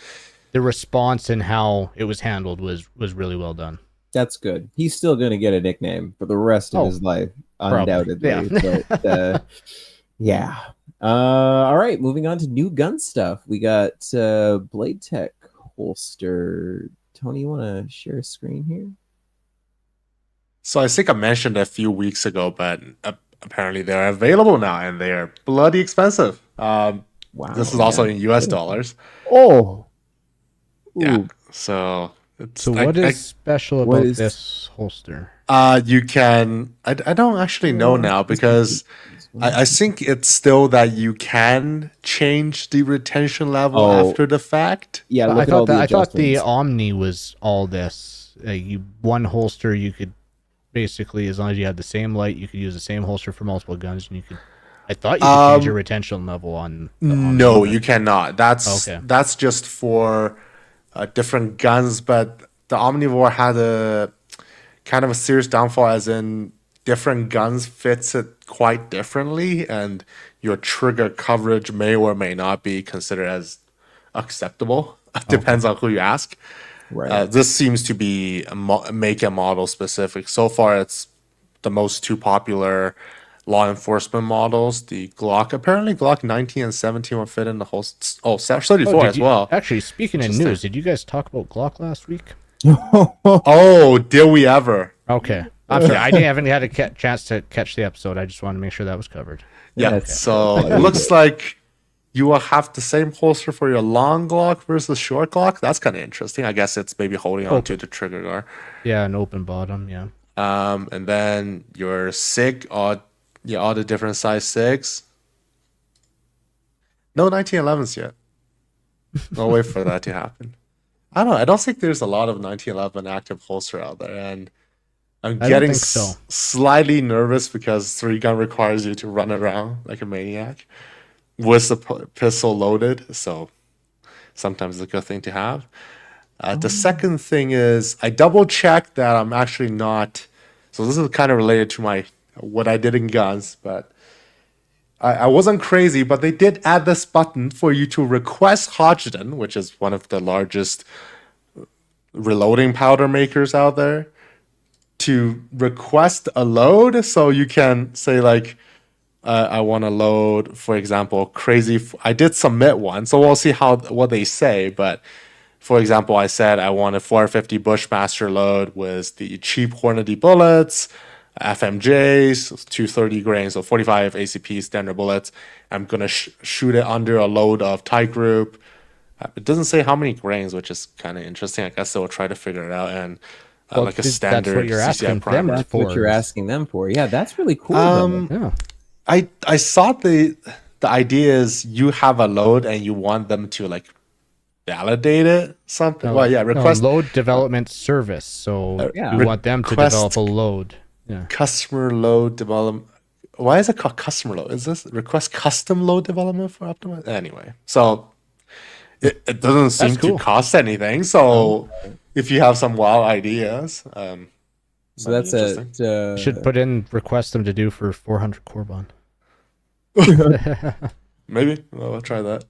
the response and how it was handled was really well done. That's good. He's still going to get a nickname for the rest of Oh, his life, probably. undoubtedly. Yeah. But yeah. All right, moving on to new gun stuff. We got Blade Tech holster. Tony, you want to share a screen here? so I think I mentioned a few weeks ago, but apparently they're available now, and they're bloody expensive. Wow. This is also yeah. in US dollars. Oh. Yeah. Ooh. So it's So what is special what about is- this holster? you can I don't actually know now because I think it's still that you can change the retention level Oh. after the fact. Yeah, But look at all the I thought the adjustments. Omni was all this. One holster, you could basically, as long as you had the same light, you could use the same holster for multiple guns, and you could. I thought you could change your retention level on. The Omni, No, but- you cannot. That's Okay. that's just for different guns. But the Omnivore had a kind of a serious downfall, as in different guns fits it quite differently, and your trigger coverage may or may not be considered as acceptable. Depends on who you ask. Right. This seems to be a make and model specific. So far, it's the most two popular law enforcement models. The Glock, apparently Glock 19 and 17 will fit in the whole. 34 did as you- well. Actually, speaking of Interesting. news, did you guys talk about Glock last week? Oh, did we ever? Okay, I'm sorry, I haven't had a chance to catch the episode. I just wanted to make sure that was covered. Yeah. Yes. So it looks like you will have the same holster for your long Glock versus short Glock. That's kind of interesting. I guess it's maybe holding on to the trigger guard. Yeah, an open bottom. Yeah. And then your SIG, all the different size SIGs. No 1911s yet. I'll wait for that to happen. I don't know. I don't think there's a lot of 1911 active holster out there, and I'm don't getting think so. slightly nervous because 3-gun requires you to run around like a maniac with the pistol loaded. So sometimes it's a good thing to have. The second thing is I double checked that I'm actually not. So this is kind of related to what I did in guns, but I wasn't crazy. But they did add this button for you to request Hodgdon, which is one of the largest reloading powder makers out there, to request a load. So you can say like, I want to load, for example, crazy. I did submit one, so we'll see what they say. But for example, I said I want a 450 Bushmaster load with the cheap Hornady bullets, FMJs, 230 grain, so 45 ACP standard bullets. I'm gonna shoot it under a load of tight group. It doesn't say how many grains, which is kind of interesting. I guess they'll try to figure it out, and Well, like a that's standard what you're CCI asking them primer. That's what for. you're asking them for. Yeah, that's really cool. though. Yeah. I thought the idea is you have a load and you want them to like validate it something. Well, yeah, No, request load development service. So yeah. you want them to Request- develop a load. Yeah. customer load development. Why is it called customer load? Is this request custom load development for optimize? Anyway, so it doesn't seem cool. to cost anything. So if you have some wild ideas, So might be that's interesting. it. Should put in request them to do for 400 Corban. Maybe I'll try that.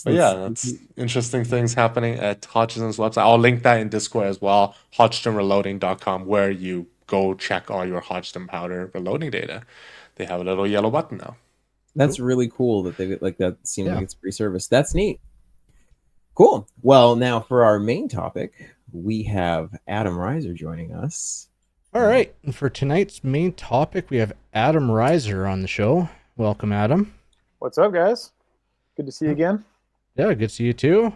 But yeah, that's interesting things happening at Hodgdon's website. I'll link that in Discord as well, hodgdonreloading.com, where you go check all your Hodgdon powder reloading data. They have a little yellow button now. That's really cool that they like that. Seems Yeah. like it's free service. That's neat. Cool. Well, now for our main topic, we have Adam Reiser joining us. All right. And for tonight's main topic, we have Adam Reiser on the show. Welcome, Adam. What's up, guys? Good to see you again. Yeah, good to see you too.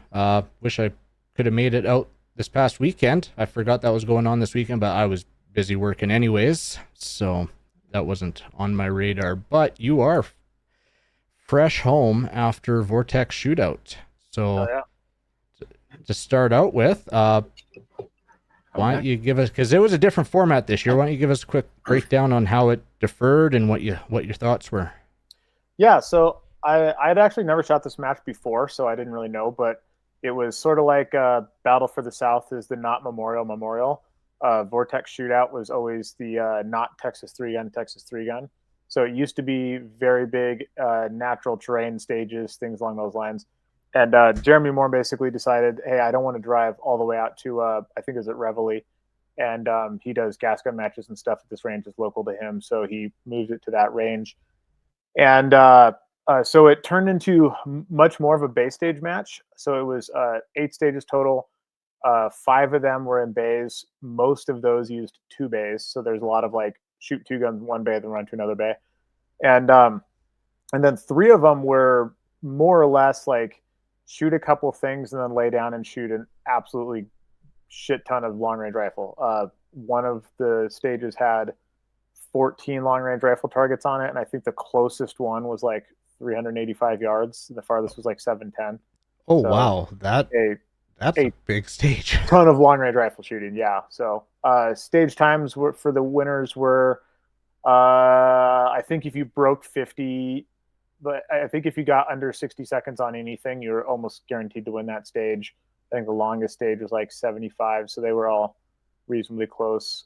Wish I could have made it out this past weekend. I forgot that was going on this weekend, but I was busy working anyways, so that wasn't on my radar. But you are fresh home after Vortex Shootout. So to start out with, why don't you give us, because it was a different format this year, why don't you give us a quick breakdown on how it deferred and what your thoughts were? Yeah, so I had actually never shot this match before, so I didn't really know, but it was sort of like Battle for the South is the not Memorial. Vortex Shootout was always the not Texas 3-gun, Texas 3-gun. So it used to be very big natural terrain stages, things along those lines. And Jeremy Moore basically decided, hey, I don't want to drive all the way out to, I think it was at Reveille. And he does gas gun matches and stuff at this range is local to him. So he moved it to that range. And so it turned into much more of a base stage match. So it was 8 stages total. 5 of them were in bays. Most of those used 2 bays. So there's a lot of like shoot 2 guns in one bay, then run to another bay. And then 3 of them were more or less like shoot a couple things and then lay down and shoot an absolutely shit ton of long range rifle. One of the stages had 14 long range rifle targets on it, and I think the closest one was like 385 yards. The farthest was like 710. Oh, so wow, that's a big stage. Ton of long range rifle shooting, yeah. So stage times for the winners were, I think if you broke 50, but I think if you got under 60 seconds on anything, you're almost guaranteed to win that stage. I think the longest stage was like 75, so they were all reasonably close.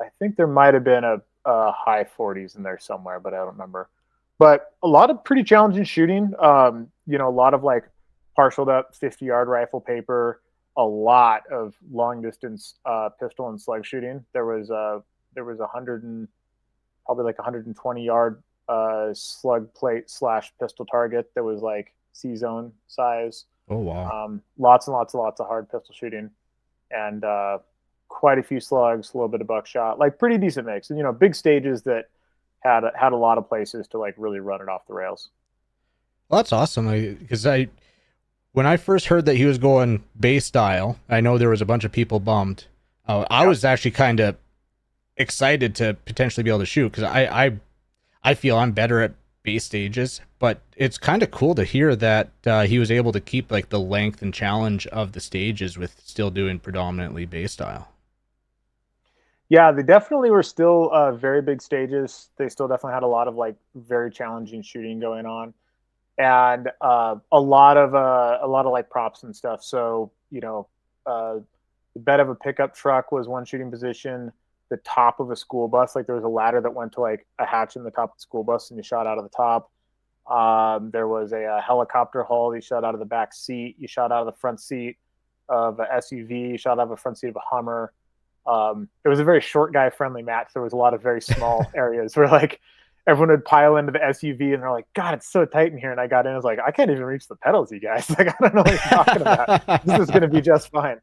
I think there might have been a high 40s in there somewhere, but I don't remember. But a lot of pretty challenging shooting. A lot of like partialed up 50-yard rifle paper, a lot of long distance pistol and slug shooting. There was 120-yard slug plate / pistol target that was like C-zone size. Oh wow! Lots and lots of hard pistol shooting, and quite a few slugs, a little bit of buckshot, like pretty decent mix. And big stages that had a lot of places to like really run it off the rails. Well, that's awesome. Because when I first heard that he was going base style, I know there was a bunch of people bummed. I was actually kind of excited to potentially be able to shoot because I feel I'm better at base stages, but it's kind of cool to hear that he was able to keep like the length and challenge of the stages with still doing predominantly base style. Yeah, they definitely were still very big stages. They still definitely had a lot of like very challenging shooting going on, and a lot of like props and stuff. So the bed of a pickup truck was one shooting position. The top of a school bus, like there was a ladder that went to like a hatch in the top of the school bus, and you shot out of the top. There was a helicopter hull. You shot out of the back seat. You shot out of the front seat of a SUV. You shot out of the front seat of a Hummer. It was a very short guy friendly match. There was a lot of very small areas where like everyone would pile into the SUV and they're like, God, it's so tight in here. And I got in, I was like, I can't even reach the pedals, you guys. Like, I don't know what you're talking about. This is going to be just fine.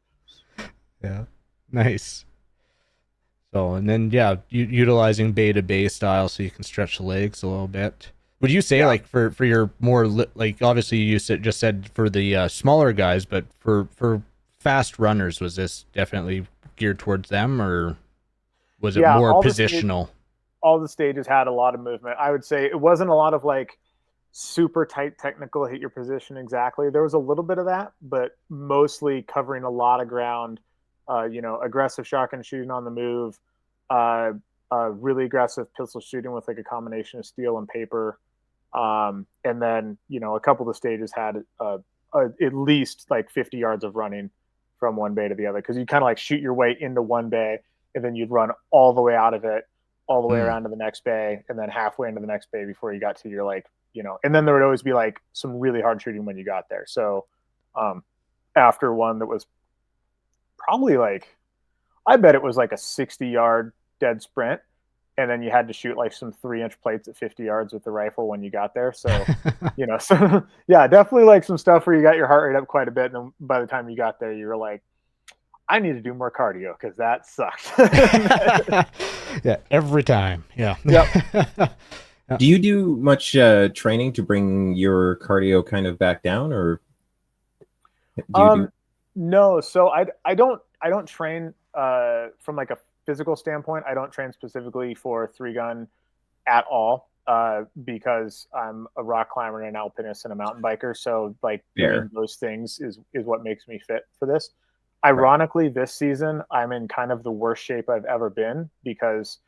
Yeah. Nice. So, and then, yeah, utilizing bay to bay style so you can stretch the legs a little bit. Would you say like for your more like, obviously you just said for the smaller guys, but for fast runners, was this definitely geared towards them, or was it more positional? All the stages had a lot of movement. I would say it wasn't a lot of like super tight technical hit your position exactly. There was a little bit of that, but mostly covering a lot of ground. Aggressive shotgun shooting on the move, really aggressive pistol shooting with like a combination of steel and paper. And then, a couple of the stages had at least like 50 yards of running from one bay to the other, because you kind of like shoot your way into one bay and then you'd run all the way out of it, all the way around to the next bay, and then halfway into the next bay before you got to your like, and then there would always be like some really hard shooting when you got there. So after one that was probably like, I bet it was like a 60-yard dead sprint, and then you had to shoot like some 3-inch plates at 50 yards with the rifle when you got there. So, so yeah, definitely like some stuff where you got your heart rate up quite a bit. And then by the time you got there, you were like, I need to do more cardio because that sucks. Yeah, every time. Yeah. Yep. Do you do much training to bring your cardio kind of back down, or do you No, so I don't train from like a physical standpoint. I don't train specifically for 3-gun at all because I'm a rock climber and an alpinist and a mountain biker. So like doing those things is what makes me fit for this. Ironically, this season I'm in kind of the worst shape I've ever been because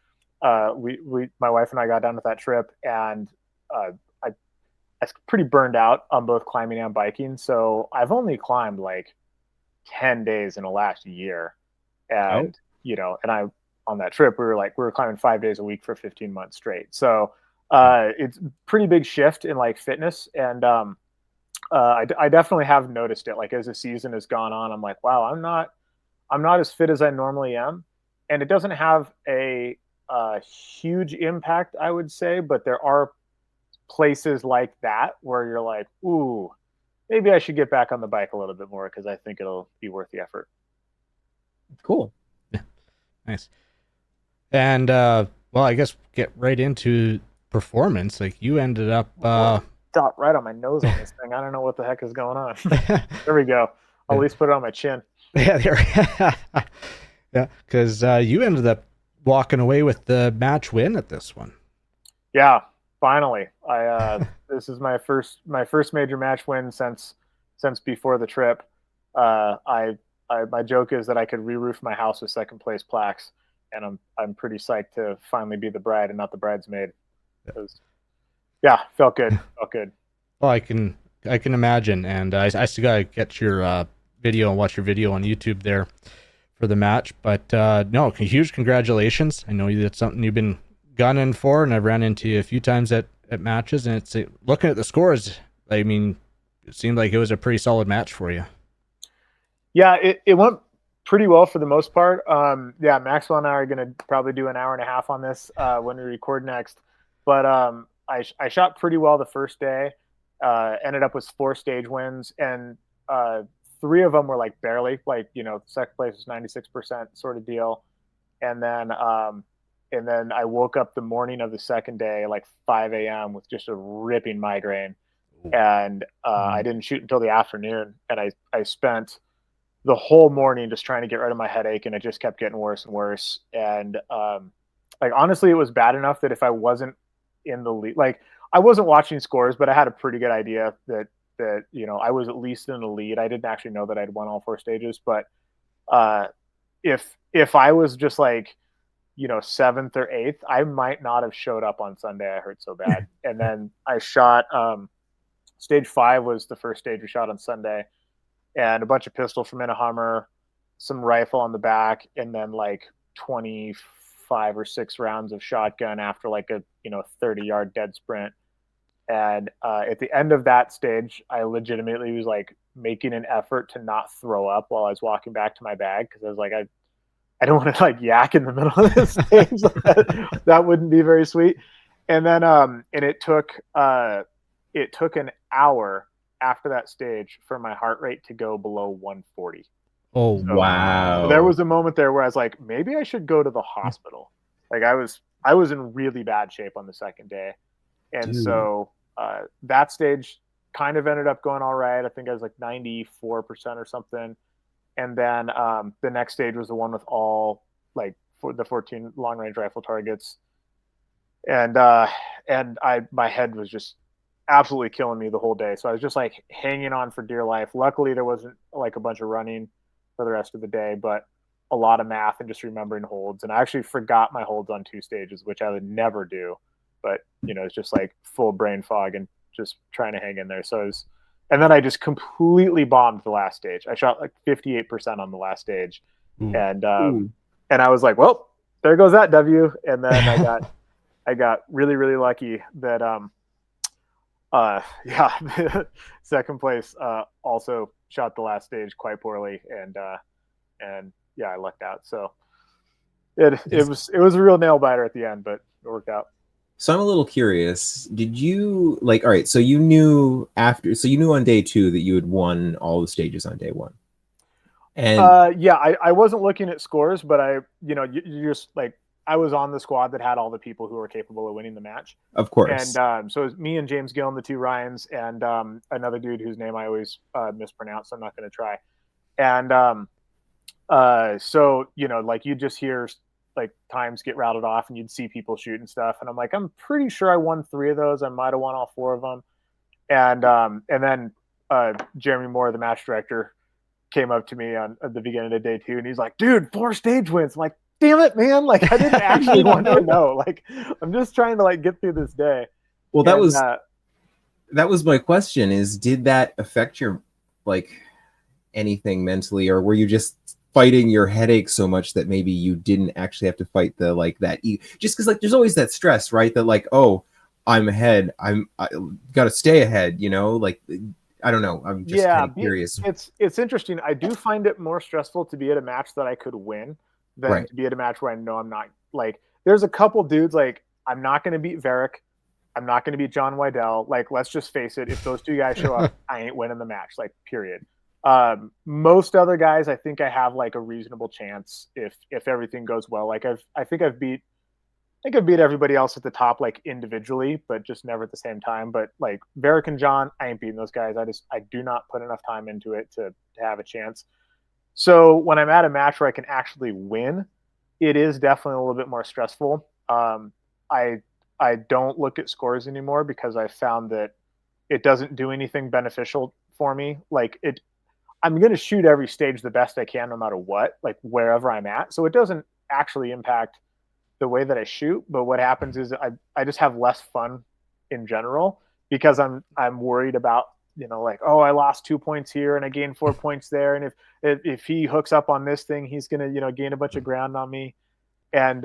my wife and I got down with that trip, and I was pretty burned out on both climbing and biking. So I've only climbed like 10 days in the last year. And, and I, on that trip, we were climbing 5 days a week for 15 months straight. So it's a pretty big shift in like fitness. And I definitely have noticed it. Like as the season has gone on, I'm like, wow, I'm not as fit as I normally am. And it doesn't have a huge impact, I would say, but there are places like that where you're like, ooh, maybe I should get back on the bike a little bit more because I think it'll be worth the effort. Cool. Yeah. Nice. And well, I guess get right into performance. Like you ended up dot right on my nose on this thing. I don't know what the heck is going on. There we go. I'll at least put it on my chin. Yeah, there. Yeah, because you ended up walking away with the match win at this one. Yeah, finally. This is my first major match win since before the trip. My joke is that I could re-roof my house with second place plaques, and I'm pretty psyched to finally be the bride and not the bridesmaid. Felt good. Well, I can imagine, and I still gotta get your video and watch your video on YouTube there for the match. But no, huge congratulations! I know that's something you've been gunning for, and I've ran into you a few times at matches, and it's looking at the scores. I mean, it seemed like it was a pretty solid match for you. Yeah, it went pretty well for the most part. Maxwell and I are going to probably do an hour and a half on this when we record next. But I shot pretty well the first day. Ended up with 4 stage wins, and 3 of them were like barely, like second place was 96% sort of deal. And then I woke up the morning of the second day, like 5 a.m. with just a ripping migraine, and I didn't shoot until the afternoon, and I spent the whole morning just trying to get rid of my headache, and it just kept getting worse and worse. And like honestly, it was bad enough that if I wasn't in the lead, like I wasn't watching scores, but I had a pretty good idea that I was at least in the lead. I didn't actually know that I'd won all 4 stages, but if I was just like 7th or 8th, I might not have showed up on Sunday. I hurt so bad. And then I shot stage 5 was the first stage we shot on Sunday, and a bunch of pistol from in a Hummer, some rifle on the back, and then like 25 or 6 rounds of shotgun after like a 30-yard dead sprint. And at the end of that stage, I legitimately was like making an effort to not throw up while I was walking back to my bag, because I was like, I don't want to like yak in the middle of this stage. That wouldn't be very sweet. And then and it took an hour after that stage for my heart rate to go below 140. Oh, so, wow. So there was a moment there where I was like, maybe I should go to the hospital. Like I was in really bad shape on the second day. And so that stage kind of ended up going all right. I think I was like 94% or something. And then the next stage was the one with all like the 14 long range rifle targets. And my head was just absolutely killing me the whole day. So I was just like hanging on for dear life. Luckily there wasn't like a bunch of running for the rest of the day, but a lot of math and just remembering holds. And I actually forgot my holds on 2 stages, which I would never do. But, it's just like full brain fog and just trying to hang in there. So and then I just completely bombed the last stage. I shot like 58% on the last stage. And I was like, well, there goes that W. And then I got really, really lucky that second place also shot the last stage quite poorly, and yeah, I lucked out. So it was a real nail biter at the end, but it worked out. So I'm a little curious. Did you all right, so you knew on day 2 that you had won all the stages on day 1. And yeah, I wasn't looking at scores, but you just like, I was on the squad that had all the people who were capable of winning the match. Of course. And so it was me and James Gillen, the 2 Ryans, and another dude whose name I always mispronounce, so I'm not going to try. And so, like, you just hear like times get routed off, and you'd see people shoot and stuff. And I'm like, I'm pretty sure I won 3 of those. I might have won all 4 of them. And then Jeremy Moore, the match director, came up to me at the beginning of day 2, and he's like, dude, 4 stage wins. I'm like, damn it, man. Like, I didn't actually want to know. Like, I'm just trying to like get through this day. Well, that was my question, is did that affect your like anything mentally, or were you just fighting your headache so much that maybe you didn't actually have to fight the like that just because like there's always that stress, right? That like, oh, I'm ahead, I gotta stay ahead, like I don't know. I'm just kind of curious. It's interesting. I do find it more stressful to be at a match that I could win than to be at a match where I know I'm not. Like, there's a couple dudes, like, I'm not going to beat Varick. I'm not going to beat John Wydell. Like, let's just face it. If those 2 guys show up, I ain't winning the match. Like, period. Most other guys, I think I have like a reasonable chance if everything goes well. Like, I think I've beat everybody else at the top, like, individually, but just never at the same time. But like Varick and John, I ain't beating those guys. I do not put enough time into it to have a chance. So when I'm at a match where I can actually win, it is definitely a little bit more stressful. I don't look at scores anymore because I found that it doesn't do anything beneficial for me. Like, I'm going to shoot every stage the best I can, no matter what, like wherever I'm at. So it doesn't actually impact the way that I shoot. But what happens is I just have less fun in general because I'm worried about, like, oh, I lost 2 points here and I gained 4 points there. And if he hooks up on this thing, he's going to, gain a bunch of ground on me. And,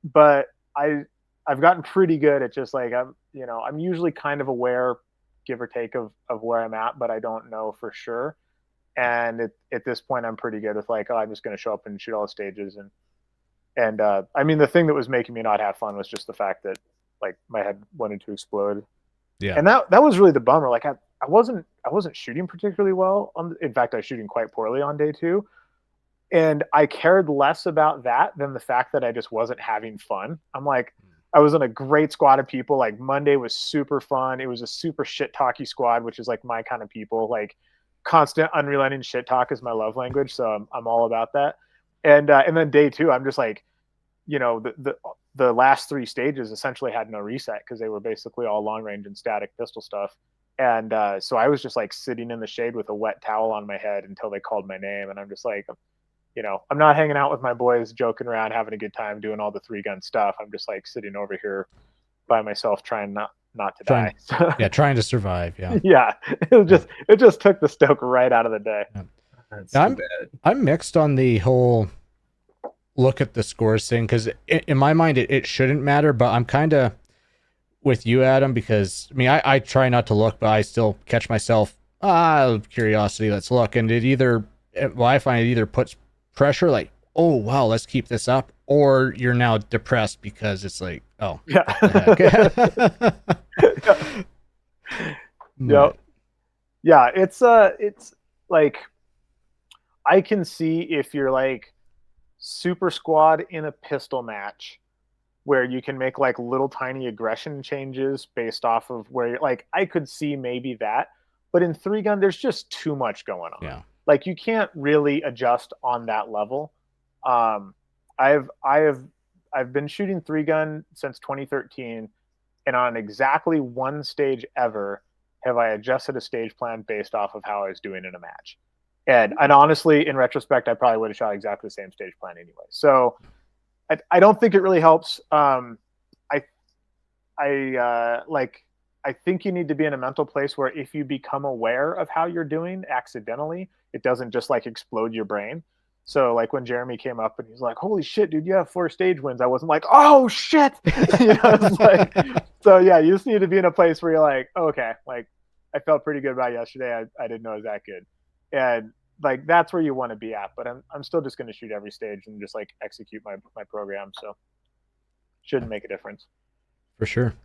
but I've gotten pretty good at just like, I'm usually kind of aware, give or take, of where I'm at, but I don't know for sure. And at this point, I'm pretty good with like, oh, I'm just going to show up and shoot all the stages. And I mean, the thing that was making me not have fun was just the fact that like my head wanted to explode. Yeah. And that was really the bummer. Like, I wasn't shooting particularly well in fact, I was shooting quite poorly on day 2. And I cared less about that than the fact that I just wasn't having fun. I'm like, I was in a great squad of people. Like, Monday was super fun. It was a super shit talky squad, which is like my kind of people. Like, constant unrelenting shit talk is my love language. So I'm all about that. And then day 2, I'm just like, the last 3 stages essentially had no reset because they were basically all long range and static pistol stuff. And so I was just like sitting in the shade with a wet towel on my head until they called my name. And I'm just like, I'm not hanging out with my boys, joking around, having a good time, doing all the 3-gun stuff. I'm just like sitting over here by myself, trying not to die. Yeah, trying to survive. Yeah. Yeah. It just took the stoke right out of the day. Yeah. That's too bad. I'm mixed on the whole look at the scores thing because in my mind it shouldn't matter, but I'm kind of with you, Adam, because I mean I try not to look, but I still catch myself curiosity, let's look, and I find it either puts pressure, like, oh wow, let's keep this up, or you're now depressed because it's like, oh yeah. Yeah, it's like, I can see if you're like super squad in a pistol match where you can make like little tiny aggression changes based off of where you're like, I could see maybe that, but in 3-gun there's just too much going on. Yeah. Like, you can't really adjust on that level. I've been shooting 3-gun since 2013, and on exactly 1 stage ever have I adjusted a stage plan based off of how I was doing in a match. And honestly, in retrospect, I probably would have shot exactly the same stage plan anyway. So I don't think it really helps. I think you need to be in a mental place where if you become aware of how you're doing accidentally, it doesn't just like explode your brain. So like when Jeremy came up and he's like, "Holy shit, dude, you have 4 stage wins," I wasn't like, "Oh shit," it's like, so yeah, you just need to be in a place where you're like, oh, okay, like I felt pretty good about yesterday. I didn't know it was that good, and like that's where you want to be at. But I'm still just going to shoot every stage and just like execute my program. So shouldn't make a difference. For sure.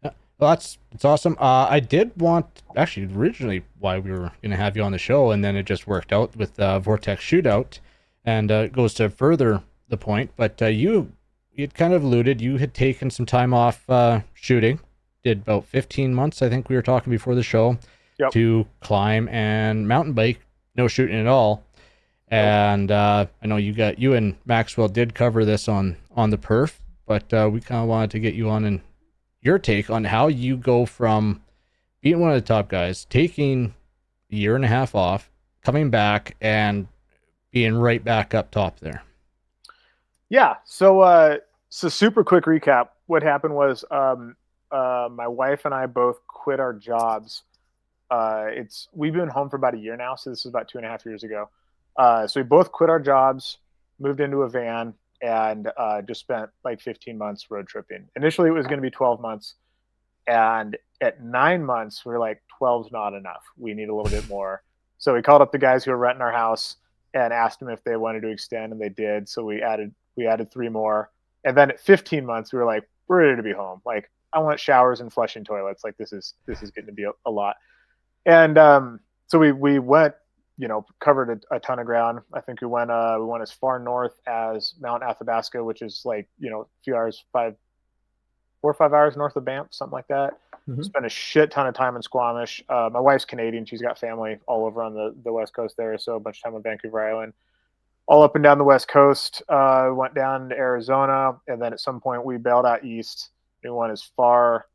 Yeah. Well, it's awesome. I did want, actually originally why we were going to have you on the show, and then it just worked out with Vortex Shootout, and it goes to further the point. But you had kind of alluded, you had taken some time off shooting, did about 15 months, I think we were talking before the show, Yep. to climb and mountain bike, no shooting at all. And I know you and Maxwell did cover this on the Perf, but we kind of wanted to get you on and your take on how you go from being one of the top guys, taking a year and a half off, coming back and being right back up top there. Yeah. So super quick recap. What happened was my wife and I both quit our jobs. We've been home for about a year now, so this is about 2.5 years ago. So we both quit our jobs, moved into a van, and just spent like 15 months road tripping. Initially, it was going to be 12 months. And at 9 months, we were like, 12's not enough. We need a little bit more. So we called up the guys who were renting our house and asked them if they wanted to extend, and they did. So we added 3 more. And then at 15 months, we were like, we're ready to be home. Like, I want showers and flushing toilets. Like, this is getting to be a lot. And so we went, covered a ton of ground. I think we went as far north as Mount Athabasca, which is like, a few hours, 4 or 5 hours north of Banff, something like that. Mm-hmm. Spent a shit ton of time in Squamish. My wife's Canadian. She's got family all over on the West Coast there. So a bunch of time on Vancouver Island, all up and down the West Coast. Went down to Arizona. And then at some point we bailed out east. We went as far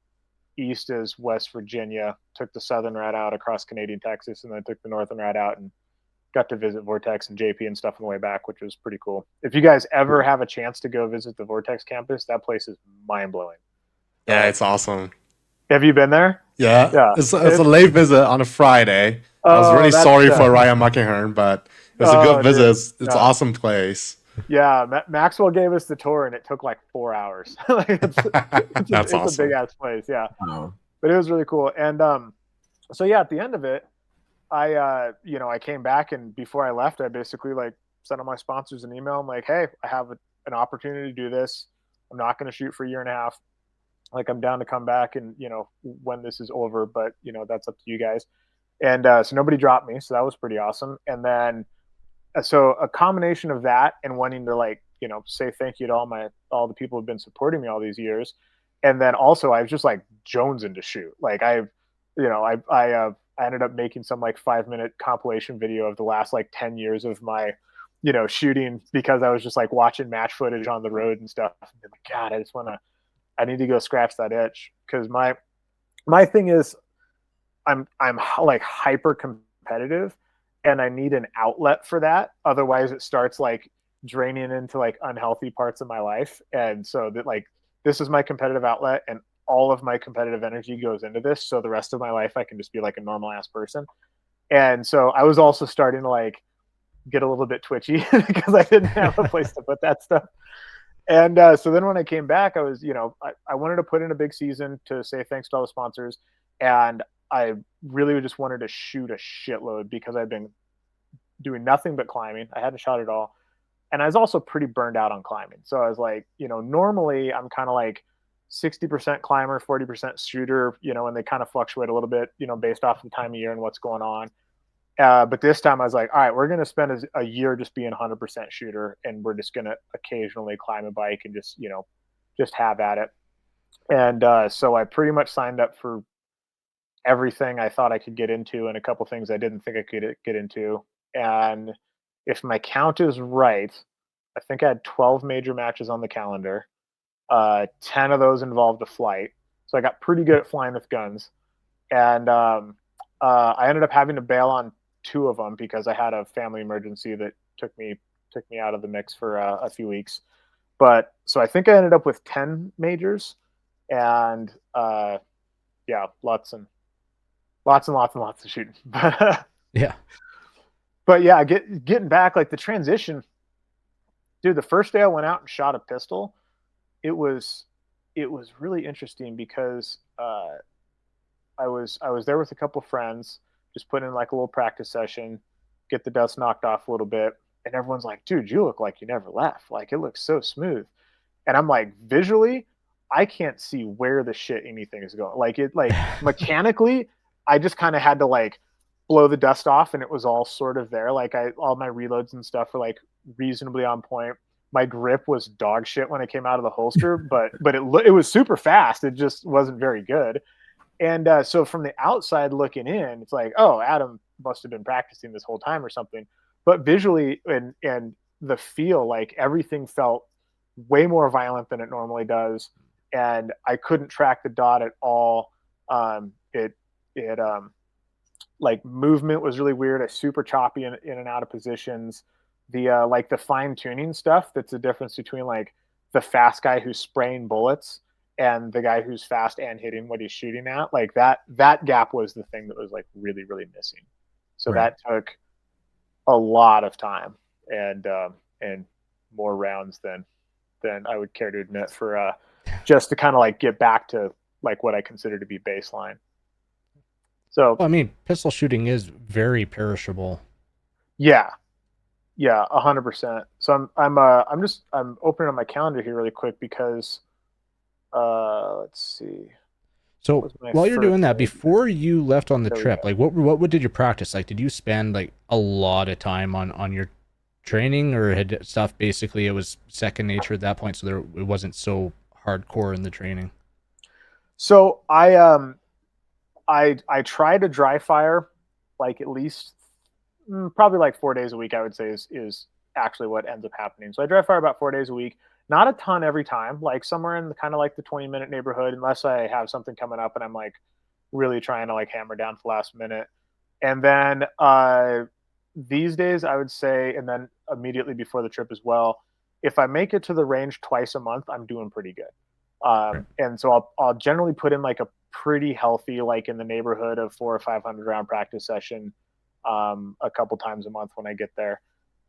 east as West Virginia, took the southern route out across Canadian Texas, and then took the northern route out and got to visit Vortex and JP and stuff on the way back, which was pretty cool. If you guys ever have a chance to go visit the Vortex campus, that place is mind-blowing. Yeah, it's awesome. Have you been there? Yeah. It's a late visit on a Friday. I was really sorry for Ryan Muckenhern, but it was a good visit. It's an awesome place. Yeah, Maxwell gave us the tour, and it took like 4 hours. It's awesome. A big-ass place, yeah. Wow. But it was really cool. And so, yeah, at the end of it, I came back, and before I left, I basically like sent all my sponsors an email. I'm like, hey, I have an opportunity to do this. I'm not going to shoot for a year and a half. Like, I'm down to come back and, when this is over, but, that's up to you guys. And so nobody dropped me. So that was pretty awesome. And then, so a combination of that and wanting to like, say thank you to all the people who've been supporting me all these years. And then also I was just like jonesing to shoot. Like I ended up making some like 5-minute compilation video of the last like 10 years of my, shooting, because I was just like watching match footage on the road and stuff. And like, God, I need to go scratch that itch. Cause my thing is I'm like hyper competitive, and I need an outlet for that. Otherwise it starts like draining into like unhealthy parts of my life. And so that like, this is my competitive outlet, and all of my competitive energy goes into this. So the rest of my life, I can just be like a normal ass person. And so I was also starting to like get a little bit twitchy because I didn't have a place to put that stuff. And so then when I came back, I was, I wanted to put in a big season to say thanks to all the sponsors. And I really just wanted to shoot a shitload because I've been doing nothing but climbing. I hadn't shot at all. And I was also pretty burned out on climbing. So I was like, normally I'm kind of like 60% climber, 40% shooter, and they kind of fluctuate a little bit, based off the time of year and what's going on. But this time I was like, all right, we're going to spend a year just being 100% shooter, and we're just going to occasionally climb a bike and just, just have at it. And so I pretty much signed up for everything I thought I could get into, and a couple things I didn't think I could get into. And if my count is right, I think I had 12 major matches on the calendar. 10 of those involved a flight. So I got pretty good at flying with guns. And I ended up having to bail on 2 of them because I had a family emergency that took me out of the mix for a few weeks. But so I think I ended up with 10 majors, and lots of shooting. Yeah. But yeah, getting back, like the transition, dude. The first day I went out and shot a pistol, it was really interesting because I was there with a couple friends, just putting in like a little practice session, get the dust knocked off a little bit, and everyone's like, "Dude, you look like you never left. Like it looks so smooth." And I'm like, visually, I can't see where the shit anything is going. Like mechanically, I just kind of had to like blow the dust off, and it was all sort of there. Like all my reloads and stuff were like reasonably on point. My grip was dog shit when it came out of the holster, but it was super fast. It just wasn't very good. And so from the outside looking in, it's like, oh, Adam must have been practicing this whole time or something. But visually and the feel, like everything felt way more violent than it normally does, and I couldn't track the dot at all. It like movement was really weird. I super choppy in and out of positions. The like the fine tuning stuff. That's the difference between like the fast guy who's spraying bullets and the guy who's fast and hitting what he's shooting at. Like that gap was the thing that was like really missing. So Right. that took a lot of time and more rounds than I would care to admit for just to kind of like get back to like what I consider to be baseline. So Well, I mean, pistol shooting is very perishable. yeah, 100%. So I'm opening up my calendar here really quick because let's see. So What was my while you're first doing that, day? before you left on the There we trip, go. like what did you practice? Like, did you spend like a lot of time on your training, or had stuff basically it was second nature at that point, so it wasn't so hardcore in the training? So I try to dry fire like at least probably like 4 days a week. I would say is actually what ends up happening. So I dry fire about 4 days a week. Not a ton every time, like somewhere in the kind of like the 20-minute neighborhood, unless I have something coming up and I'm like really trying to like hammer down to the last minute. And then these days I would say, and then immediately before the trip as well, if I make it to the range twice a month, I'm doing pretty good. Right. And so I'll generally put in like a pretty healthy, like in the neighborhood of 400 or 500 round practice session a couple times a month when I get there,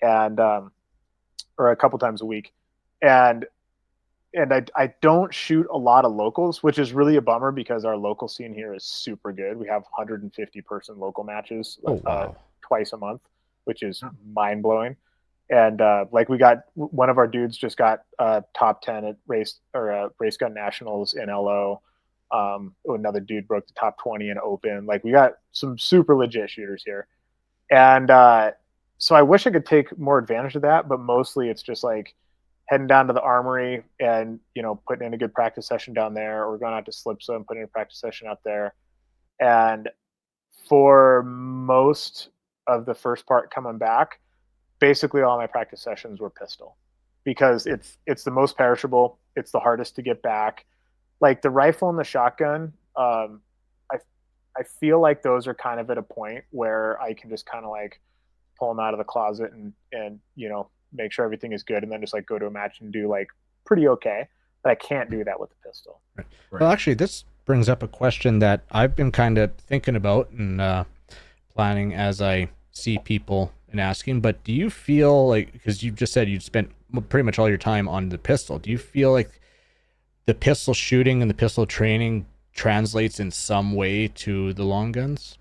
and or a couple times a week, and I don't shoot a lot of locals, which is really a bummer because our local scene here is super good. We have 150 person local matches Oh wow. twice a month, which is mind blowing. And like we got one of our dudes just got top 10 at race gun nationals in LO. Another dude broke the top 20 in open. Like we got some super legit shooters here. And so I wish I could take more advantage of that, but mostly it's just like heading down to the armory and, you know, putting in a good practice session down there, or going out to Slipsa and putting in a practice session out there. And for most of the first part coming back, basically all my practice sessions were pistol because it's the most perishable. It's the hardest to get back. Like the rifle and the shotgun, I feel like those are kind of at a point where I can just kind of like pull them out of the closet and you know, make sure everything is good, and then just like go to a match and do like pretty okay. But I can't do that with the pistol. Right. Well, actually, this brings up a question that I've been kind of thinking about and planning as I see people and asking. But do you feel like, because you just said you spent pretty much all your time on the pistol, do you feel like the pistol shooting and the pistol training translates in some way to the long guns?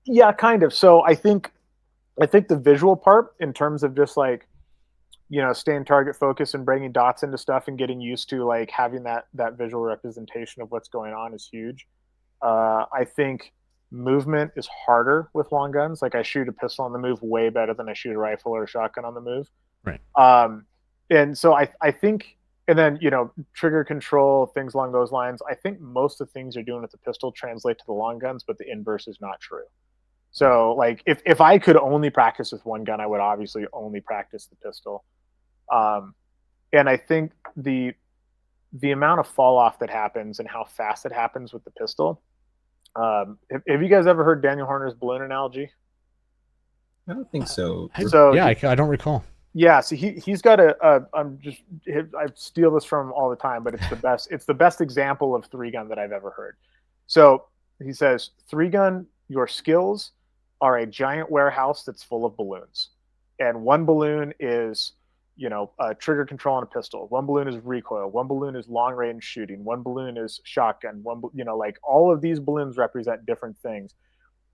Yeah, kind of. So I think the visual part, in terms of just like, you know, staying target focused and bringing dots into stuff and getting used to like having that visual representation of what's going on, is huge. I think movement is harder with long guns. Like I shoot a pistol on the move way better than I shoot a rifle or a shotgun on the move. Right. And so I think, and then, you know, trigger control, things along those lines. I think most of the things you're doing with the pistol translate to the long guns, but the inverse is not true. So like if I could only practice with one gun, I would obviously only practice the pistol. And I think the amount of fall off that happens and how fast it happens with the pistol. Have you guys ever heard Daniel Horner's balloon analogy? I don't think so. So yeah, I don't recall. Yeah, so he's got I steal this from him all the time, but it's the best. It's the best example of three gun that I've ever heard. So he says, three gun, your skills are a giant warehouse that's full of balloons. And one balloon is, a trigger control on a pistol. One balloon is recoil. One balloon is long range shooting. One balloon is shotgun. Like all of these balloons represent different things.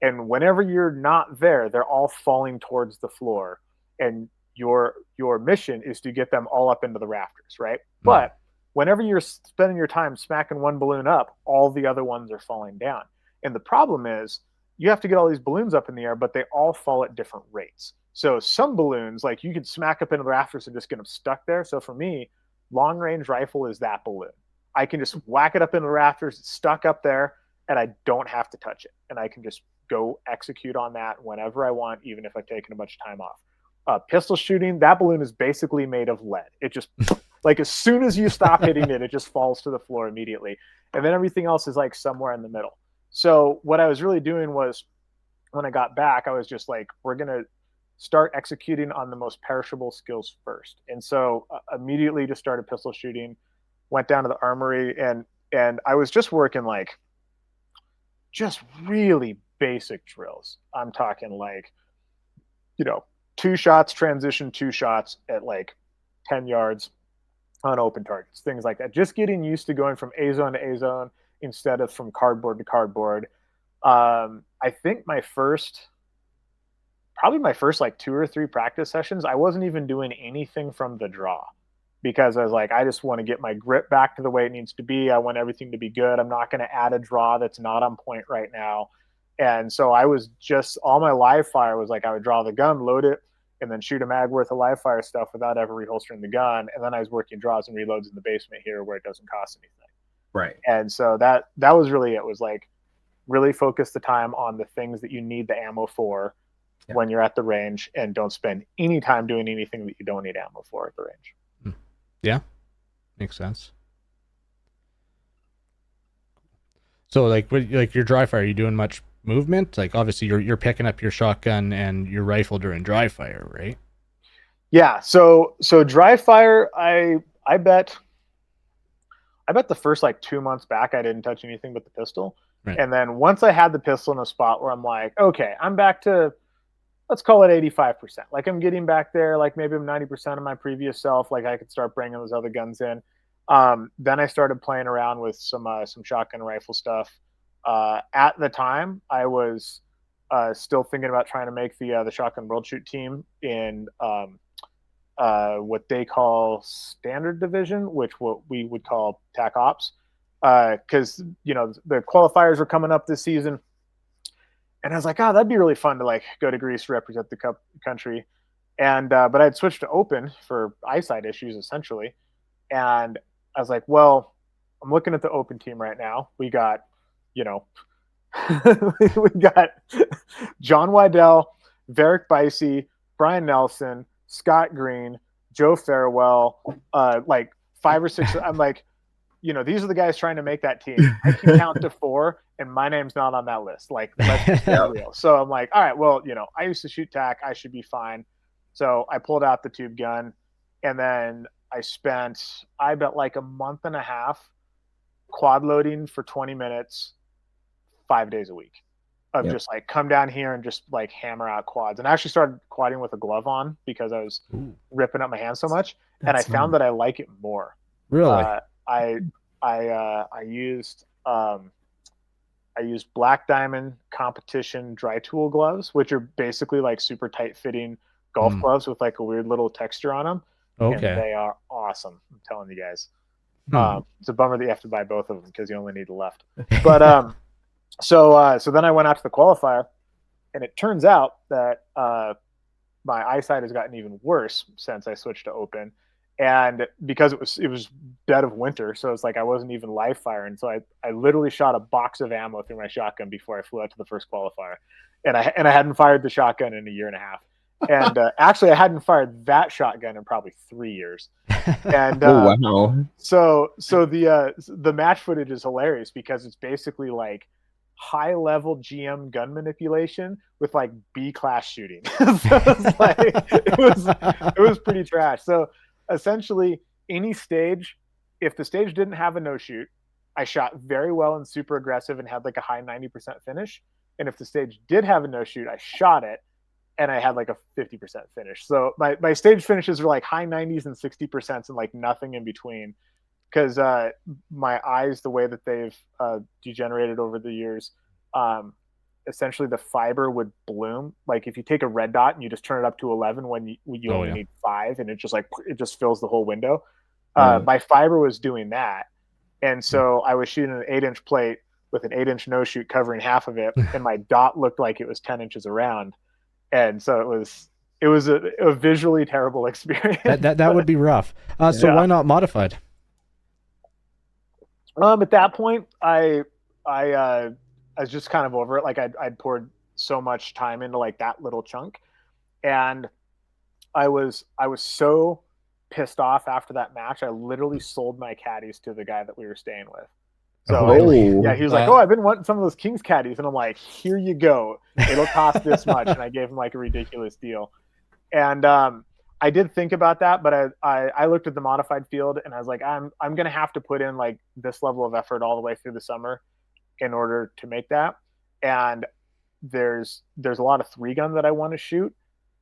And whenever you're not there, they're all falling towards the floor. And your mission is to get them all up into the rafters, right? But whenever you're spending your time smacking one balloon up, all the other ones are falling down. And the problem is you have to get all these balloons up in the air, but they all fall at different rates. So some balloons, like you could smack up into the rafters and just get them stuck there. So for me, long range rifle is that balloon. I can just whack it up into the rafters, it's stuck up there, and I don't have to touch it. And I can just go execute on that whenever I want, even if I've taken a bunch of time off. Pistol shooting, that balloon is basically made of lead. It just, like as soon as you stop hitting it, it just falls to the floor immediately. And then everything else is like somewhere in the middle. So what I was really doing was when I got back, I was just like, we're going to start executing on the most perishable skills first. And so immediately just started pistol shooting, went down to the armory, and I was just working like just really basic drills. I'm talking like, 2 shots, transition 2 shots at like 10 yards on open targets, things like that. Just getting used to going from A zone to A zone instead of from cardboard to cardboard. I think probably my first like 2 or 3 practice sessions, I wasn't even doing anything from the draw because I was like, I just want to get my grip back to the way it needs to be. I want everything to be good. I'm not going to add a draw that's not on point right now. And so I was just, all my live fire was like, I would draw the gun, load it, and then shoot a mag worth of live fire stuff without ever reholstering the gun. And then I was working draws and reloads in the basement here where it doesn't cost anything. Right. And so that was really, it was like really focus the time on the things that you need the ammo for when you're at the range, and don't spend any time doing anything that you don't need ammo for at the range. Yeah. Makes sense. So like your dry fire, are you doing much movement? Like obviously you're picking up your shotgun and your rifle during dry fire, right? Yeah. So dry fire, I bet the first like 2 months back, I didn't touch anything but the pistol. Right. And then once I had the pistol in a spot where I'm like, okay, I'm back to, let's call it 85%. Like I'm getting back there, like maybe I'm 90% of my previous self. Like I could start bringing those other guns in. Then I started playing around with some shotgun rifle stuff. At the time, I was still thinking about trying to make the shotgun world shoot team in what they call standard division, which what we would call TAC ops, because the qualifiers were coming up this season. And I was like, that'd be really fun to like go to Greece, represent the country. And, but I'd switched to open for eyesight issues essentially. And I was like, well, I'm looking at the open team right now. We got, we got John Wydell, Varick Bicey, Brian Nelson, Scott Green, Joe Farewell, like 5 or 6. I'm like, these are the guys trying to make that team. I can count to 4, and my name's not on that list. Like, let's just be real. So I'm like, all right, well, I used to shoot TAC. I should be fine. So I pulled out the tube gun, and then I spent, I bet like a month and a half quad loading for 20 minutes, 5 days a week of just like come down here and just like hammer out quads. And I actually started quadding with a glove on because I was ripping up my hands so much. And I found that I like it more. Really? I used Black Diamond competition dry tool gloves, which are basically like super tight fitting golf gloves with like a weird little texture on them. Okay. And they are awesome. I'm telling you guys. It's a bummer that you have to buy both of them because you only need the left. But so then I went out to the qualifier, and it turns out that my eyesight has gotten even worse since I switched to open. And because it was dead of winter, so it's like I wasn't even live firing. So I literally shot a box of ammo through my shotgun before I flew out to the first qualifier, and I hadn't fired the shotgun in a year and a half. And actually, I hadn't fired that shotgun in probably 3 years. And wow! So the match footage is hilarious because it's basically like high level GM gun manipulation with like B class shooting. So it's like it was pretty trash. So essentially, any stage, if the stage didn't have a no shoot, I shot very well and super aggressive and had like a high 90% finish. And if the stage did have a no shoot, I shot it, and I had like a 50% finish. So my stage finishes are like high 90s and 60% and like nothing in between. Because my eyes, the way that they've degenerated over the years, essentially the fiber would bloom. Like if you take a red dot and you just turn it up to 11 when you only need 5, and it just fills the whole window. My fiber was doing that, and so I was shooting an 8-inch plate with an 8-inch no shoot covering half of it, and my dot looked like it was 10 inches around, and so it was a visually terrible experience. That would be rough. So why not modified? At that point, I was just kind of over it. Like I'd poured so much time into like that little chunk, and I was so pissed off after that match. I literally sold my caddies to the guy that we were staying with. So yeah, he was like, "Oh, I've been wanting some of those Kings caddies," and I'm like, "Here you go. It'll cost this much." And I gave him like a ridiculous deal. And I did think about that, but I looked at the modified field and I was like, I'm gonna have to put in like this level of effort all the way through the summer in order to make that. And there's a lot of 3-gun that I want to shoot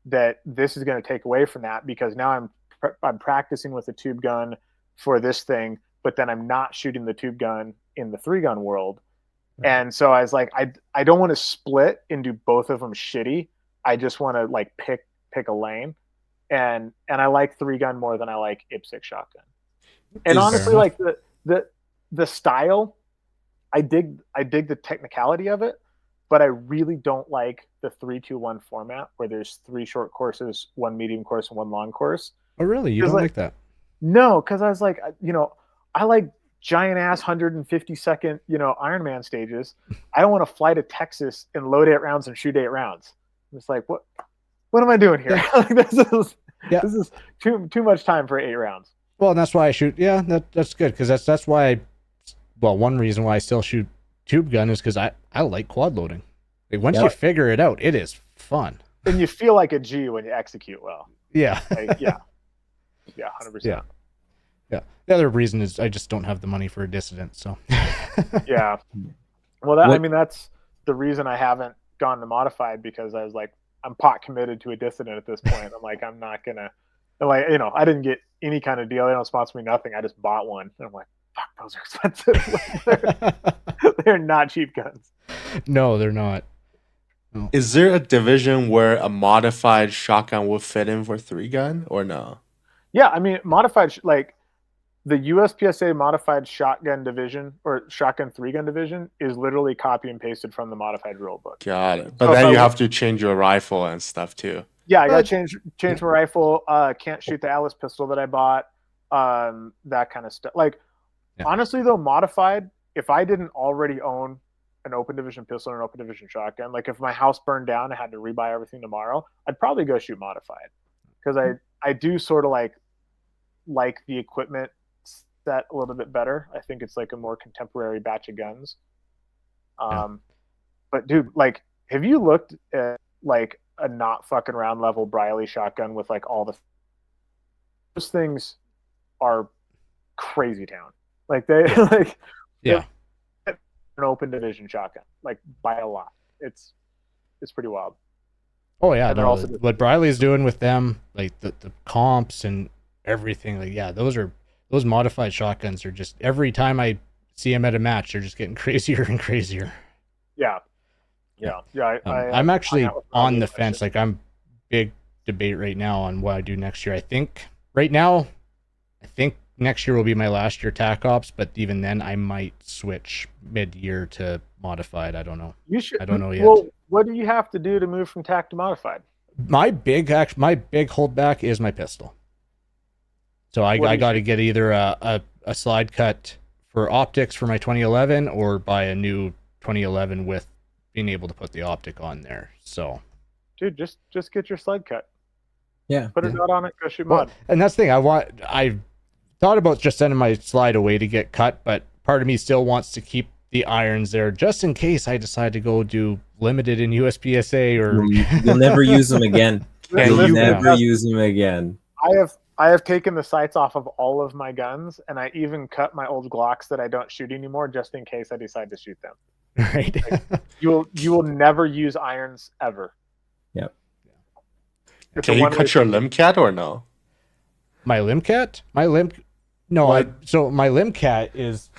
that this is going to take away from that, because now I'm practicing with a tube gun for this thing, but then I'm not shooting the tube gun in the 3-gun world. Right. And so I was like, I don't want to split and do both of them shitty. I just want to like pick a lane. And I like 3-gun more than I like IPSC shotgun. And honestly, like the style, I dig the technicality of it, but I really don't like the 3-2-1 format where there's 3 short courses, 1 medium course, and 1 long course. Oh, really? You don't like that? No, because I was like, I like giant ass 150-second, Ironman stages. I don't want to fly to Texas and load 8 rounds and shoot 8 rounds. It's like, what am I doing here? This is too much time for 8 rounds. Well, and that's why I shoot. Yeah, that's good, because that's why. One reason why I still shoot tube gun is because I like quad loading. Like once you figure it out, it is fun. And you feel like a G when you execute well. Yeah. Yeah, 100%. Yeah. The other reason is I just don't have the money for a dissident. So. Yeah. Well, that's the reason I haven't gone to modified, because I was like, I'm pot committed to a dissident at this point. I'm like, I'm not gonna, like, I didn't get any kind of deal. They don't sponsor me, nothing. I just bought one. And I'm like, fuck, those are expensive. They're not cheap guns. No, they're not. No. Is there a division where a modified shotgun will fit in for 3-gun or no? Yeah, I mean, modified, like the USPSA modified shotgun division or shotgun 3-gun division is literally copy and pasted from the modified rule book. Got it. But then you have to change your rifle and stuff too. Yeah, I got to change my rifle. Can't shoot the Alice pistol that I bought. That kind of stuff. Like, honestly though, modified, if I didn't already own an open division pistol and an open division shotgun, like if my house burned down and I had to rebuy everything tomorrow, I'd probably go shoot modified, because I do sort of like the equipment set a little bit better. I think it's like a more contemporary batch of guns. But dude, like, have you looked at like a not fucking round level Briley shotgun with like all those things are crazy town. Like they an open division shotgun, like by a lot. It's pretty wild. Oh yeah, no, what Briley's doing with them, like the comps and everything, like those modified shotguns are just, every time I see them at a match, they're just getting crazier and crazier. Yeah. I'm actually on the fence. Like, I'm big debate right now on what I do next year. I think next year will be my last year TAC Ops, but even then I might switch mid-year to modified. I don't know. You should. I don't know yet. Well, what do you have to do to move from TAC to modified? My big holdback is my pistol. So I got to get either a slide cut for optics for my 2011 or buy a new 2011 with being able to put the optic on there. So, dude, just get your slide cut. Yeah. Put a dot on it, go shoot mod. And that's the thing. I thought about just sending my slide away to get cut, but part of me still wants to keep the irons there just in case I decide to go do limited in USPSA or you'll never use them again. You'll never use them again. I have taken the sights off of all of my guns, and I even cut my old Glocks that I don't shoot anymore just in case I decide to shoot them. Right. You will never use irons ever. Yep. It's Can a you one-way cut your street. limb cat or no? My Limcat? No, What? so my Limcat is,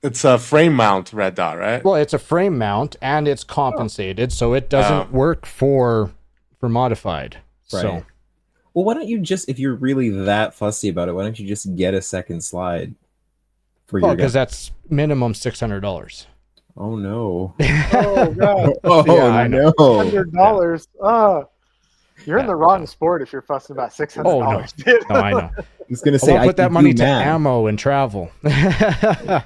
It's a frame mount red dot, right? well, it's a frame mount and it's compensated, so it doesn't work for modified. So Right. Well, why don't you just, if you're really that fussy about it, why don't you just get a second slide for your because gun? that's minimum $600. Oh no. Oh god, Oh Yeah, I know. no. $100. You're in the wrong sport if you're fussing about $600. Oh, no. Dude. No, I know. I was gonna I say won't put that can money do to math. ammo and travel. Yeah,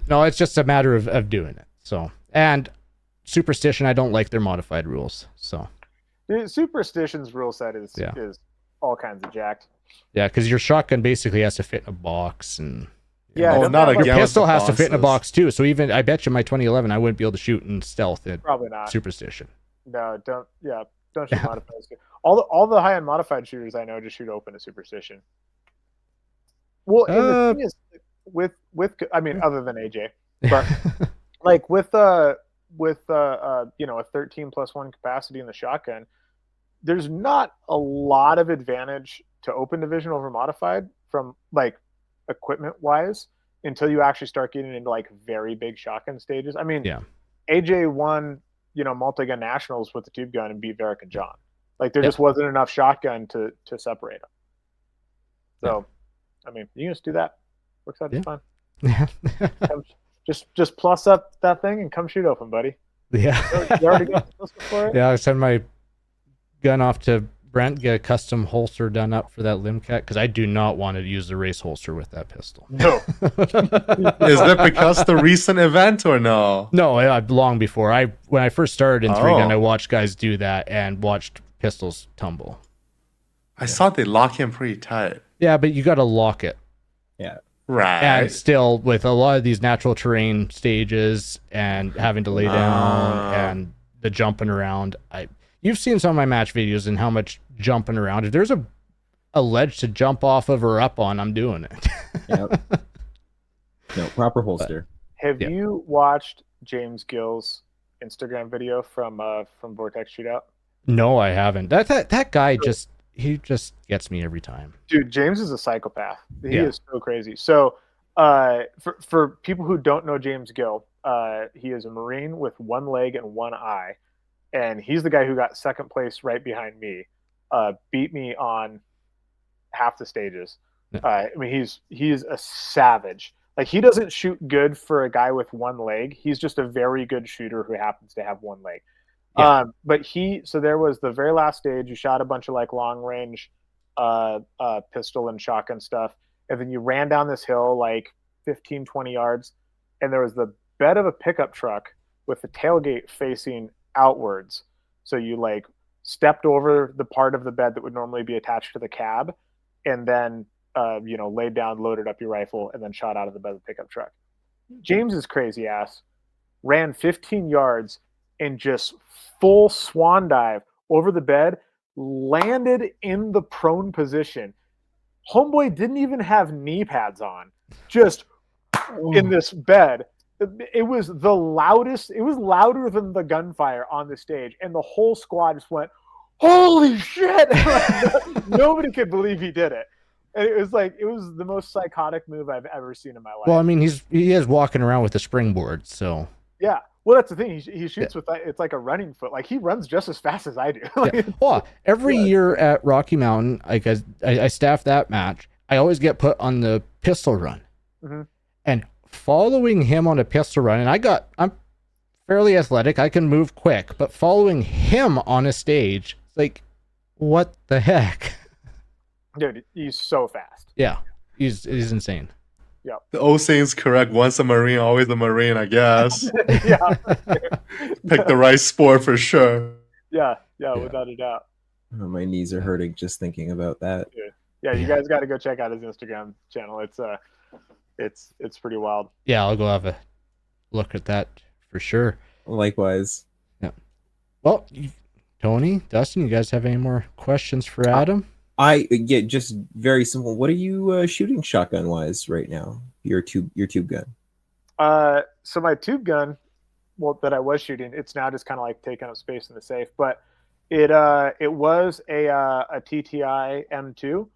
no, it's just a matter of doing it. So, and Superstition, I don't like their modified rules. So, Dude, Superstition's rule set is all kinds of jacked. yeah, because your shotgun basically has to fit in a box, and Yeah, Oh, doesn't not that, like, again. your with pistol the has to fit in a bosses. box too. So even I bet you my 2011 I wouldn't be able to shoot in stealth at probably not. Superstition. No, don't shoot modified. All the high end modified shooters I know just shoot open to Superstition. Well, and the thing is, with I mean, other than AJ, but like with a 13+1 capacity in the shotgun, there's not a lot of advantage to open division over modified from like equipment wise until you actually start getting into like very big shotgun stages. I mean, Yeah. AJ won multi-gun nationals with the tube gun and beat Varric and John. Like there just wasn't enough shotgun to separate them. So, I mean, you can just do that. Works out just fine. Just plus up that thing and come shoot open, buddy. Yeah. You already got the pistol for it? Yeah, I send my gun off to Brent, get a custom holster done up for that Limcat, because I do not want to use the race holster with that pistol. No. Is that because the recent event or no? No, long before. When I first started in 3-gun, Oh. I watched guys do that and watched pistols tumble. I saw they lock him pretty tight. Yeah, but you got to lock it. Right. And still, with a lot of these natural terrain stages and having to lay down and the jumping around, you've seen some of my match videos and how much jumping around. If there's a ledge to jump off of or up on, I'm doing it. Yep. No, proper holster. Have you watched James Gill's Instagram video from Vortex Shootout? No, I haven't. That guy just gets me every time. Dude, James is a psychopath. He Yeah. is so crazy. So, for people who don't know James Gill, he is a Marine with one leg and one eye, and he's the guy who got second place right behind me. Beat me on half the stages. I mean, he's a savage. Like, he doesn't shoot good for a guy with one leg. He's just a very good shooter who happens to have one leg. Yeah. But so there was the very last stage. You shot a bunch of like long range pistol and shotgun stuff, and then you ran down this hill like 15, 20 yards, and there was the bed of a pickup truck with the tailgate facing outwards. So you like stepped over the part of the bed that would normally be attached to the cab, and then laid down, loaded up your rifle, and then shot out of the bed of the pickup truck. James's crazy ass ran 15 yards and just full swan dive over the bed, landed in the prone position. Homeboy didn't even have knee pads on, just in this bed. It was the loudest. It was louder than the gunfire on the stage, and the whole squad just went, "Holy shit!" Nobody could believe he did it. And it was the most psychotic move I've ever seen in my life. Well, I mean, he is walking around with a springboard, so yeah. Well, that's the thing. He shoots with it's like a running foot. Like, he runs just as fast as I do. yeah. Well, every year at Rocky Mountain, like I staff that match, I always get put on the pistol run, and following him on a pistol run, and I'm fairly athletic, I can move quick, but following him on a stage, it's like, what the heck? Dude, he's so fast. Yeah, he's insane. The old saying's correct. Once a Marine, always a Marine, I guess. Yeah. Pick the right sport for sure. Yeah, without a doubt. Oh, my knees are hurting just thinking about that. Yeah, you guys got to go check out his Instagram channel. It's pretty wild. Yeah, I'll go have a look at that for sure. Likewise. Yeah. Well, Tony, Dustin, you guys have any more questions for Adam? Just very simple. What are you shooting shotgun wise right now? Your tube gun. So my tube gun that I was shooting. It's now just kind of like taking up space in the safe. But it was a TTI M2,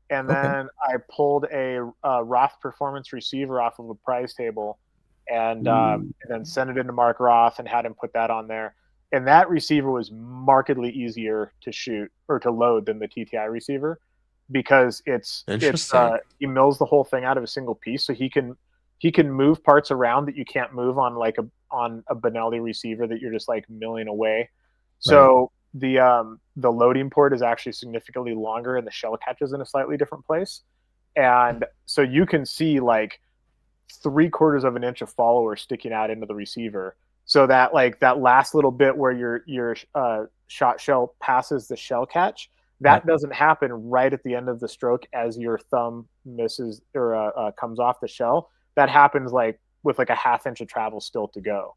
and Okay. then I pulled a Roth Performance receiver off of a prize table, and then sent it into Mark Roth and had him put that on there. And that receiver was markedly easier to shoot or to load than the TTI receiver, because Interesting. he mills the whole thing out of a single piece, so he can move parts around that you can't move on like a Benelli receiver that you're just like milling away. So the loading port is actually significantly longer, and the shell catches in a slightly different place, and so you can see like 3/4 of an inch of follower sticking out into the receiver, so that like that last little bit where your shot shell passes the shell catch, that doesn't happen right at the end of the stroke as your thumb misses or comes off the shell. That happens like with like a 1/2 inch of travel still to go.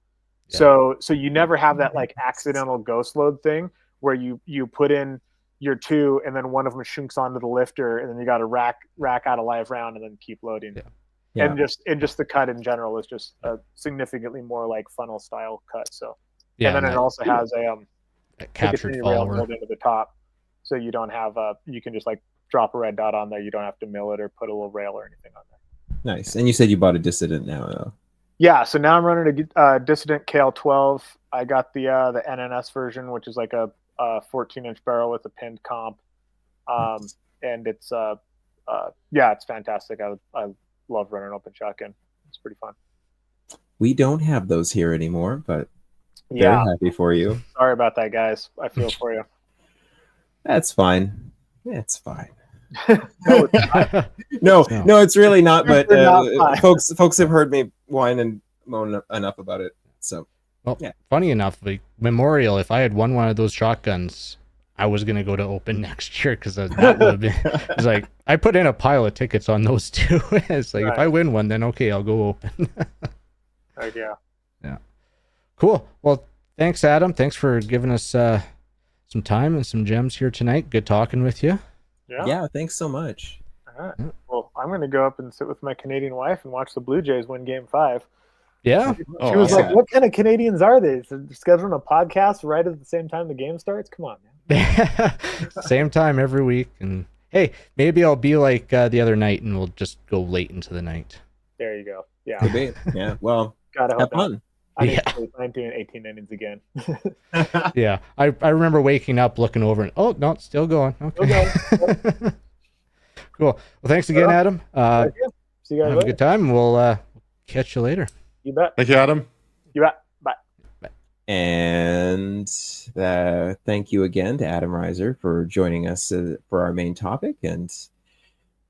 Yeah. So you never have that like accidental ghost load thing where you put in your two and then one of them shunks onto the lifter, and then you got to rack out a live round and then keep loading. Yeah. Yeah. And just the cut in general is just a significantly more like funnel style cut. So Yeah, and then it also has a captured continuity rail follower. built into the top, so you don't have you can just like drop a red dot on there. You don't have to mill it or put a little rail or anything on there. Nice. And you said you bought a Dissident now, though. Yeah, so now I'm running a Dissident KL12. I got the NNS version, which is like a 14-inch barrel with a pinned comp, and it's it's fantastic. I love running open shotgun. It's pretty fun. We don't have those here anymore, but very Yeah, happy for you. sorry about that, guys. I feel for you. That's fine. It's fine. No, it's not. No, it's really not. But You're not fine. folks have heard me whine and moan enough about it. So Well, yeah. Funny enough, like Memorial, if I had won one of those shotguns, I was gonna go to Open next year, because that would have been. It's like I put in a pile of tickets on those two. It's like if I win one, then okay, I'll go Open. Yeah. Cool. Well, thanks, Adam. Thanks for giving us some time and some gems here tonight. Good talking with you. Yeah, thanks so much. All right. Well, I'm going to go up and sit with my Canadian wife and watch the Blue Jays win Game 5. Yeah. She was awesome. like, "What kind of Canadians are they? They're scheduling a podcast right at the same time the game starts? Come on, man." Same time every week. And hey, maybe I'll be like the other night, and we'll just go late into the night. There you go. Yeah. Could be. Yeah. Well, Gotta have hope not. fun. I need Yeah. to sleep. I'm doing 18 innings again. Yeah, I remember waking up, looking over, and oh no, it's still going. Okay. Cool. Well, thanks again, Adam. Thank you. See you guys Have a later. good time. We'll catch you later. You bet. Thank you, Adam. You bet. Bye. And thank you again to Adam Reiser for joining us for our main topic and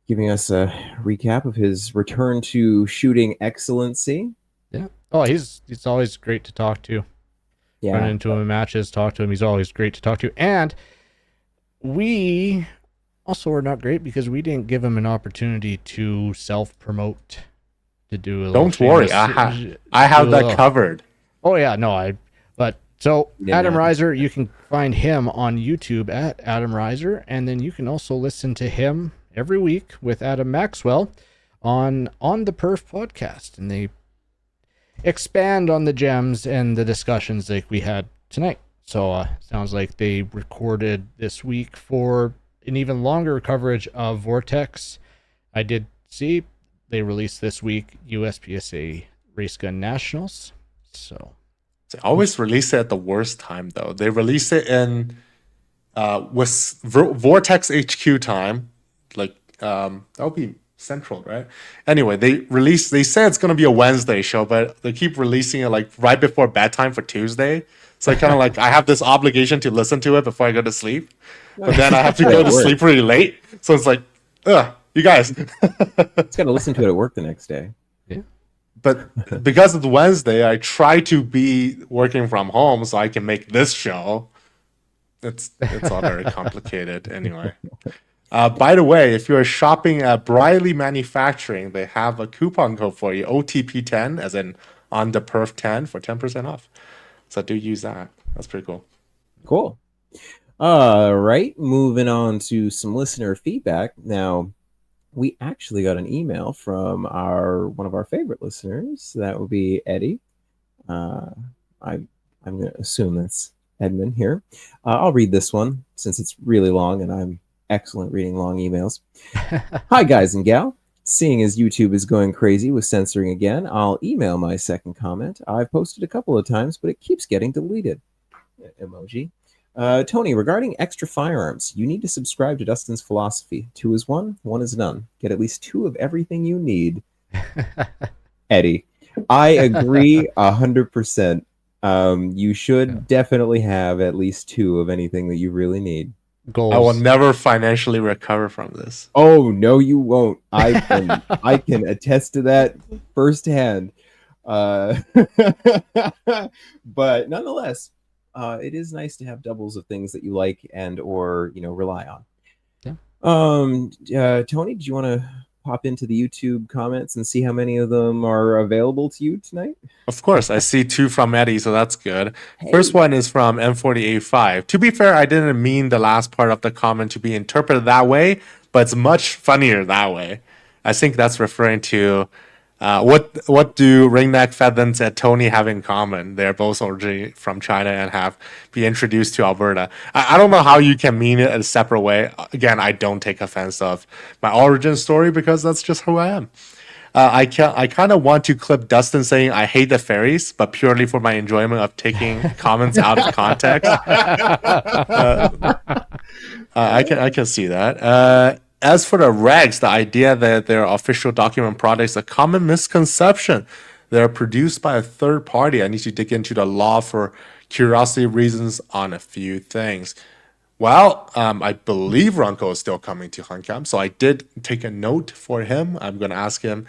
giving us a recap of his return to shooting excellency. Yeah. Oh, he's always great to talk to. Yeah. Run into him in matches, talk to him. He's always great to talk to. And we also are not great because we didn't give him an opportunity to self-promote, to do a little Don't worry, shameless- I have do a that little- covered. Oh yeah, no, so Yeah. Adam Reiser, you can find him on YouTube at Adam Reiser, and then you can also listen to him every week with Adam Maxwell on the Perf Podcast, and they expand on the gems and the discussions like we had tonight. So sounds like they recorded this week for an even longer coverage of Vortex. I did see they released this week USPSA Race Gun Nationals. So They always release it at the worst time, though. They release it in with Vortex HQ time, like that'll be Central, right? Anyway, they say it's gonna be a Wednesday show, but they keep releasing it like right before bedtime for Tuesday. So I kind of like I have this obligation to listen to it before I go to sleep, but then I have to go to sleep really late. So it's like, you guys. It's got to listen to it at work the next day. But because it's Wednesday, I try to be working from home so I can make this show. It's all very complicated anyway. By the way, if you're shopping at Briley Manufacturing, they have a coupon code for you, OTP10, as in On the Perf 10 for 10% off. So do use that. That's pretty cool. Cool. All right, moving on to some listener feedback. Now, we actually got an email from one of our favorite listeners. That would be Eddie. I'm going to assume that's Edmund here. I'll read this one since it's really long, and I'm excellent reading long emails. Hi, guys and gal. Seeing as YouTube is going crazy with censoring again, I'll email my second comment. I've posted a couple of times, but it keeps getting deleted. Emoji. Tony, regarding extra firearms, you need to subscribe to Dustin's philosophy. 2 is 1, 1 is none. Get at least 2 of everything you need. Eddie, I agree 100%. You should definitely have at least 2 of anything that you really need. Goals. I will never financially recover from this. Oh no, you won't. I can attest to that firsthand. But nonetheless, it is nice to have doubles of things that you like and or rely on. Yeah. Tony, did you want to pop into the YouTube comments and see how many of them are available to you tonight? Of course, I see 2 from Eddie, so that's good. Hey. First one is from M48.5. To be fair, I didn't mean the last part of the comment to be interpreted that way, but it's much funnier that way. I think that's referring to what do Ringneck, Feathens, and Tony have in common? They're both originally from China and have been introduced to Alberta. I don't know how you can mean it a separate way. Again, I don't take offense of my origin story because that's just who I am. I kind of want to clip Dustin saying I hate the fairies, but purely for my enjoyment of taking comments out of context. I can see that. As for the regs, the idea that they're official document products, a common misconception. They're produced by a third party. I need to dig into the law for curiosity reasons on a few things. Well, I believe Ronco is still coming to HuntCamp, so I did take a note for him. I'm going to ask him,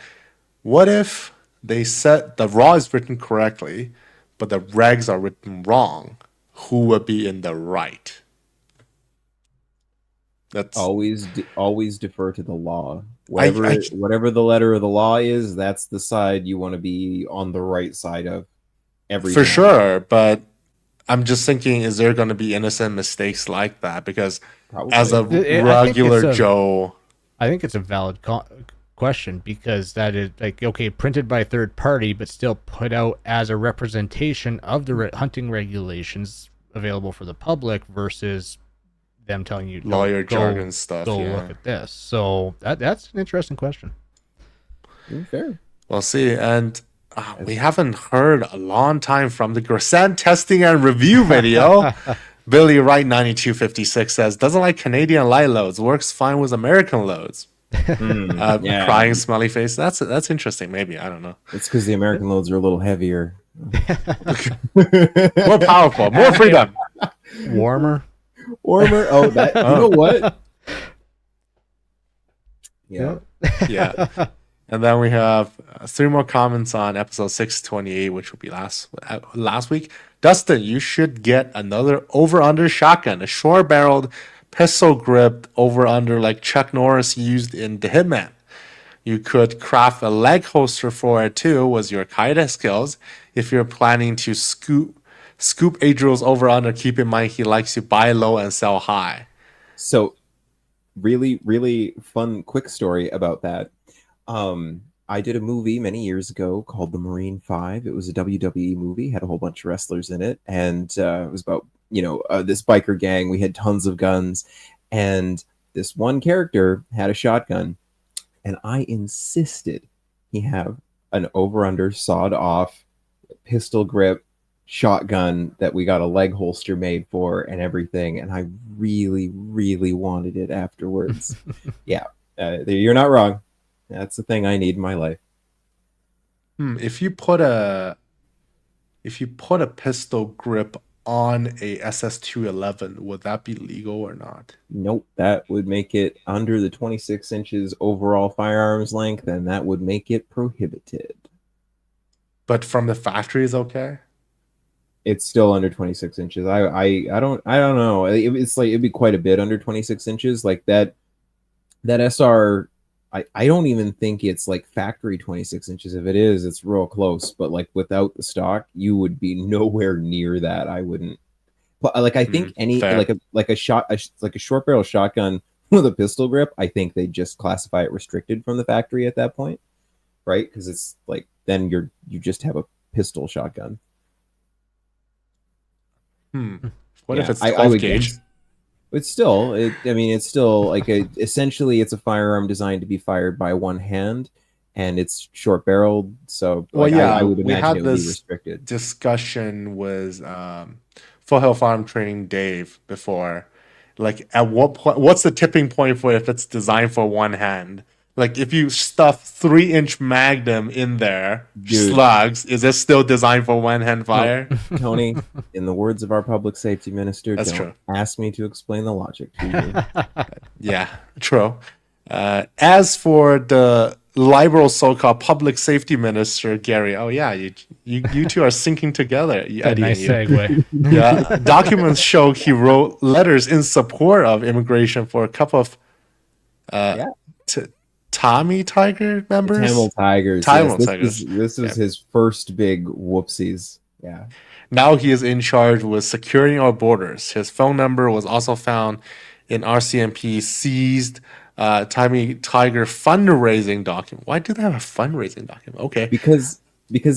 what if they said the law is written correctly, but the regs are written wrong? Who would be in the right? That's always defer to the law. Whatever the letter of the law is, that's the side you want to be on the right side of. Everything for sure, but I'm just thinking, is there going to be innocent mistakes like that? Because Probably. as a regular Joe, I think it's a valid question, because that is like, okay, printed by a third party, but still put out as a representation of the hunting regulations available for the public versus them telling you lawyer jargon stuff. Go look at this. So that's an interesting question. Fair. We'll see. And we haven't heard a long time from the Grisant testing and review video. Billy Wright 9256 says, doesn't like Canadian light loads, works fine with American loads. Crying smiley face. That's interesting. Maybe, I don't know. It's because the American loads are a little heavier, more powerful, more freedom, warmer. Oh, that you know what? Yeah. And then we have 3 more comments on episode 628, which will be last week. Dustin, you should get another over-under shotgun, a short-barreled pistol grip over-under like Chuck Norris used in The Hitman. You could craft a leg holster for it too with your kaida skills. If you're planning to scoop Adriel's over-under, keep in mind he likes to buy low and sell high. So really, really fun quick story about that. I did a movie many years ago called The Marine 5. It was a WWE movie, had a whole bunch of wrestlers in it, and it was about this biker gang. We had tons of guns, and this one character had a shotgun, and I insisted he have an over-under sawed off pistol grip shotgun that we got a leg holster made for and everything, and I really, really wanted it afterwards. Yeah, you're not wrong. That's the thing I need in my life. If you put a pistol grip on a SS211, would that be legal or not? Nope, that would make it under the 26 inches overall firearms length, and that would make it prohibited. But from the factory is okay? It's still under 26 inches. I don't know. It's like it'd be quite a bit under 26 inches. Like that SR. I don't even think it's like factory 26 inches. If it is, it's real close. But like without the stock, you would be nowhere near that. I wouldn't. But like I think like a short barrel shotgun with a pistol grip, I think they just classify it restricted from the factory at that point, right? Because it's like then you just have a pistol shotgun. What if it's I 12 would gauge? guess. It's still, it's still like essentially it's a firearm designed to be fired by one hand, and it's short barreled. So, Well, like, yeah, I would we imagine had it would be this restricted. discussion with Full Hill Farm Training Dave before. Like, at what point? What's the tipping point for if it's designed for one hand? Like, if you stuff 3-inch Magnum in there, Dude. slugs, is it still designed for one hand fire? Tony, in the words of our public safety minister, That's don't true. ask me to explain the logic to you. Yeah, true. As for the liberal so-called public safety minister, Gary, oh yeah, you two are syncing together. A Eddie nice and you. segue. Yeah, documents show he wrote letters in support of immigration for a couple of Tommy Tiger members. Tamil Tigers. Tamil Yes, Tigers. This was his first big whoopsies. Yeah. Now he is in charge with securing our borders. His phone number was also found in RCMP seized Tommy Tiger fundraising document. Why do they have a fundraising document? Okay. Because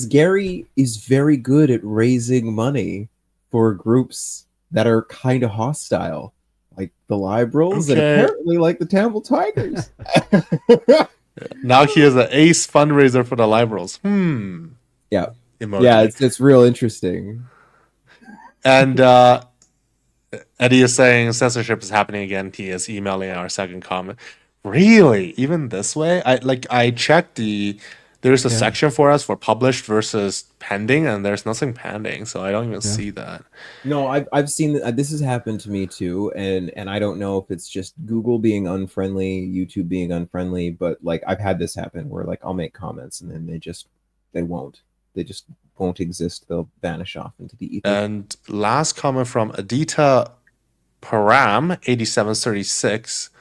Gary is very good at raising money for groups that are kind of hostile, like the liberals and Okay. apparently like the Tamil Tigers. Now he is an ace fundraiser for the liberals. Yeah. Emoji. Yeah, it's real interesting. And Eddie is saying censorship is happening again. He is emailing our second comment. Really? Even this way? I checked there's a section for us for published versus pending, and there's nothing pending, so I don't even see that. No, I've seen that this has happened to me too, and I don't know if it's just Google being unfriendly, YouTube being unfriendly, but like I've had this happen where like I'll make comments and then they just won't exist. They'll vanish off into the ether. And last comment from Adita Param 8736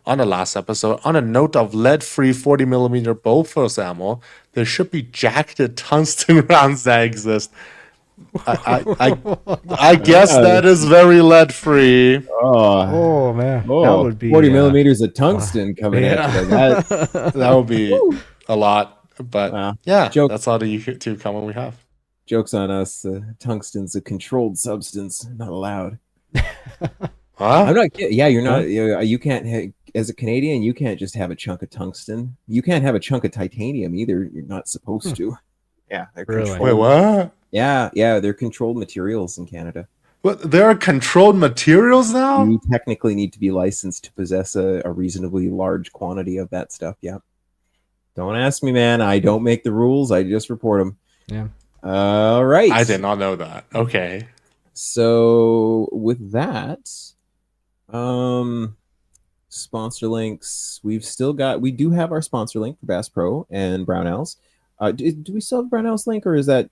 on the last episode. On a note of lead-free 40mm bow-focus ammo, there should be jacketed tungsten rounds that exist. I guess that is very lead-free. Oh man, that would be 40 millimeters of tungsten coming at you. That would be a lot. But yeah, Joke. that's all the YouTube comment we have. Joke's on us. Tungsten's a controlled substance, not allowed. I'm not kidding. Yeah, you're not. You can't. As a Canadian, you can't just have a chunk of tungsten. You can't have a chunk of titanium either. You're not supposed to. Yeah, they're Really? controlled. Wait, what? Yeah, they're controlled materials in Canada. What? There are controlled materials now? You technically need to be licensed to possess a reasonably large quantity of that stuff. Yeah. Don't ask me, man. I don't make the rules. I just report them. Yeah. All right. I did not know that. Okay. So with that, sponsor links. We do have our sponsor link for Bass Pro and Brownells. Do we still have Brownells link, or is that?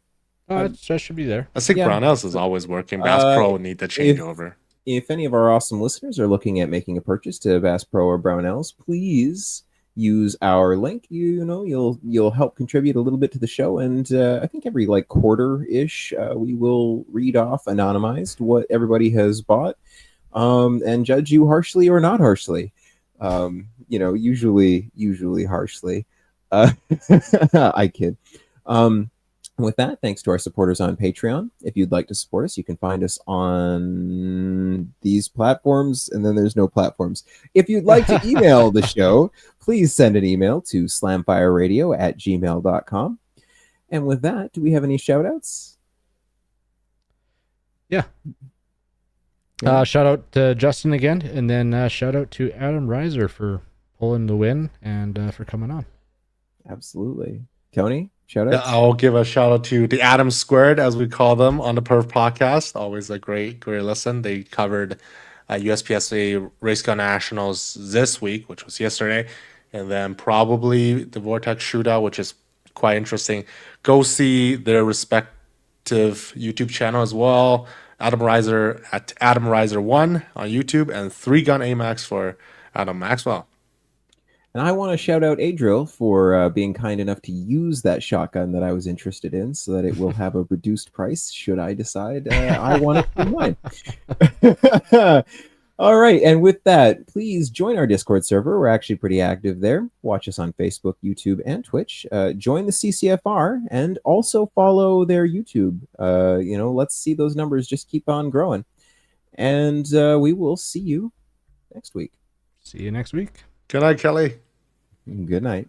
That should be there. I think Yeah. Brownells is always working. Bass Pro need to change over. If any of our awesome listeners are looking at making a purchase to Bass Pro or Brownells, please use our link. You'll help contribute a little bit to the show, and I think every like quarter-ish we will read off anonymized what everybody has bought, and judge you harshly or not harshly. Usually harshly. I kid. With that, thanks to our supporters on Patreon. If you'd like to support us, you can find us on these platforms, and then there's no platforms. If you'd like to email the show, please send an email to slamfireradio@gmail.com. And with that, do we have any shout-outs? Yeah. Shout out to Justin again, and then shout out to Adam Reiser for pulling the win and for coming on. Absolutely. Tony, shout Yeah, out. I'll give a shout out to the Adam Squared, as we call them, on the Perf Podcast. Always a great listen. They covered USPSA Race Gun Nationals this week, which was yesterday, and then probably the Vortex Shootout, which is quite interesting. Go see their respective YouTube channel as well. Adam Reiser at Adam Reiser 1 on YouTube, and 3 Gun AMAX for Adam Maxwell. And I want to shout out Adriel for being kind enough to use that shotgun that I was interested in, so that it will have a reduced price should I decide I want it for mine. All right, and with that, please join our Discord server. We're actually pretty active there. Watch us on Facebook, YouTube, and Twitch. Join the CCFR and also follow their YouTube. Let's see those numbers just keep on growing. And we will see you next week. See you next week. Good night, Kelly. Good night.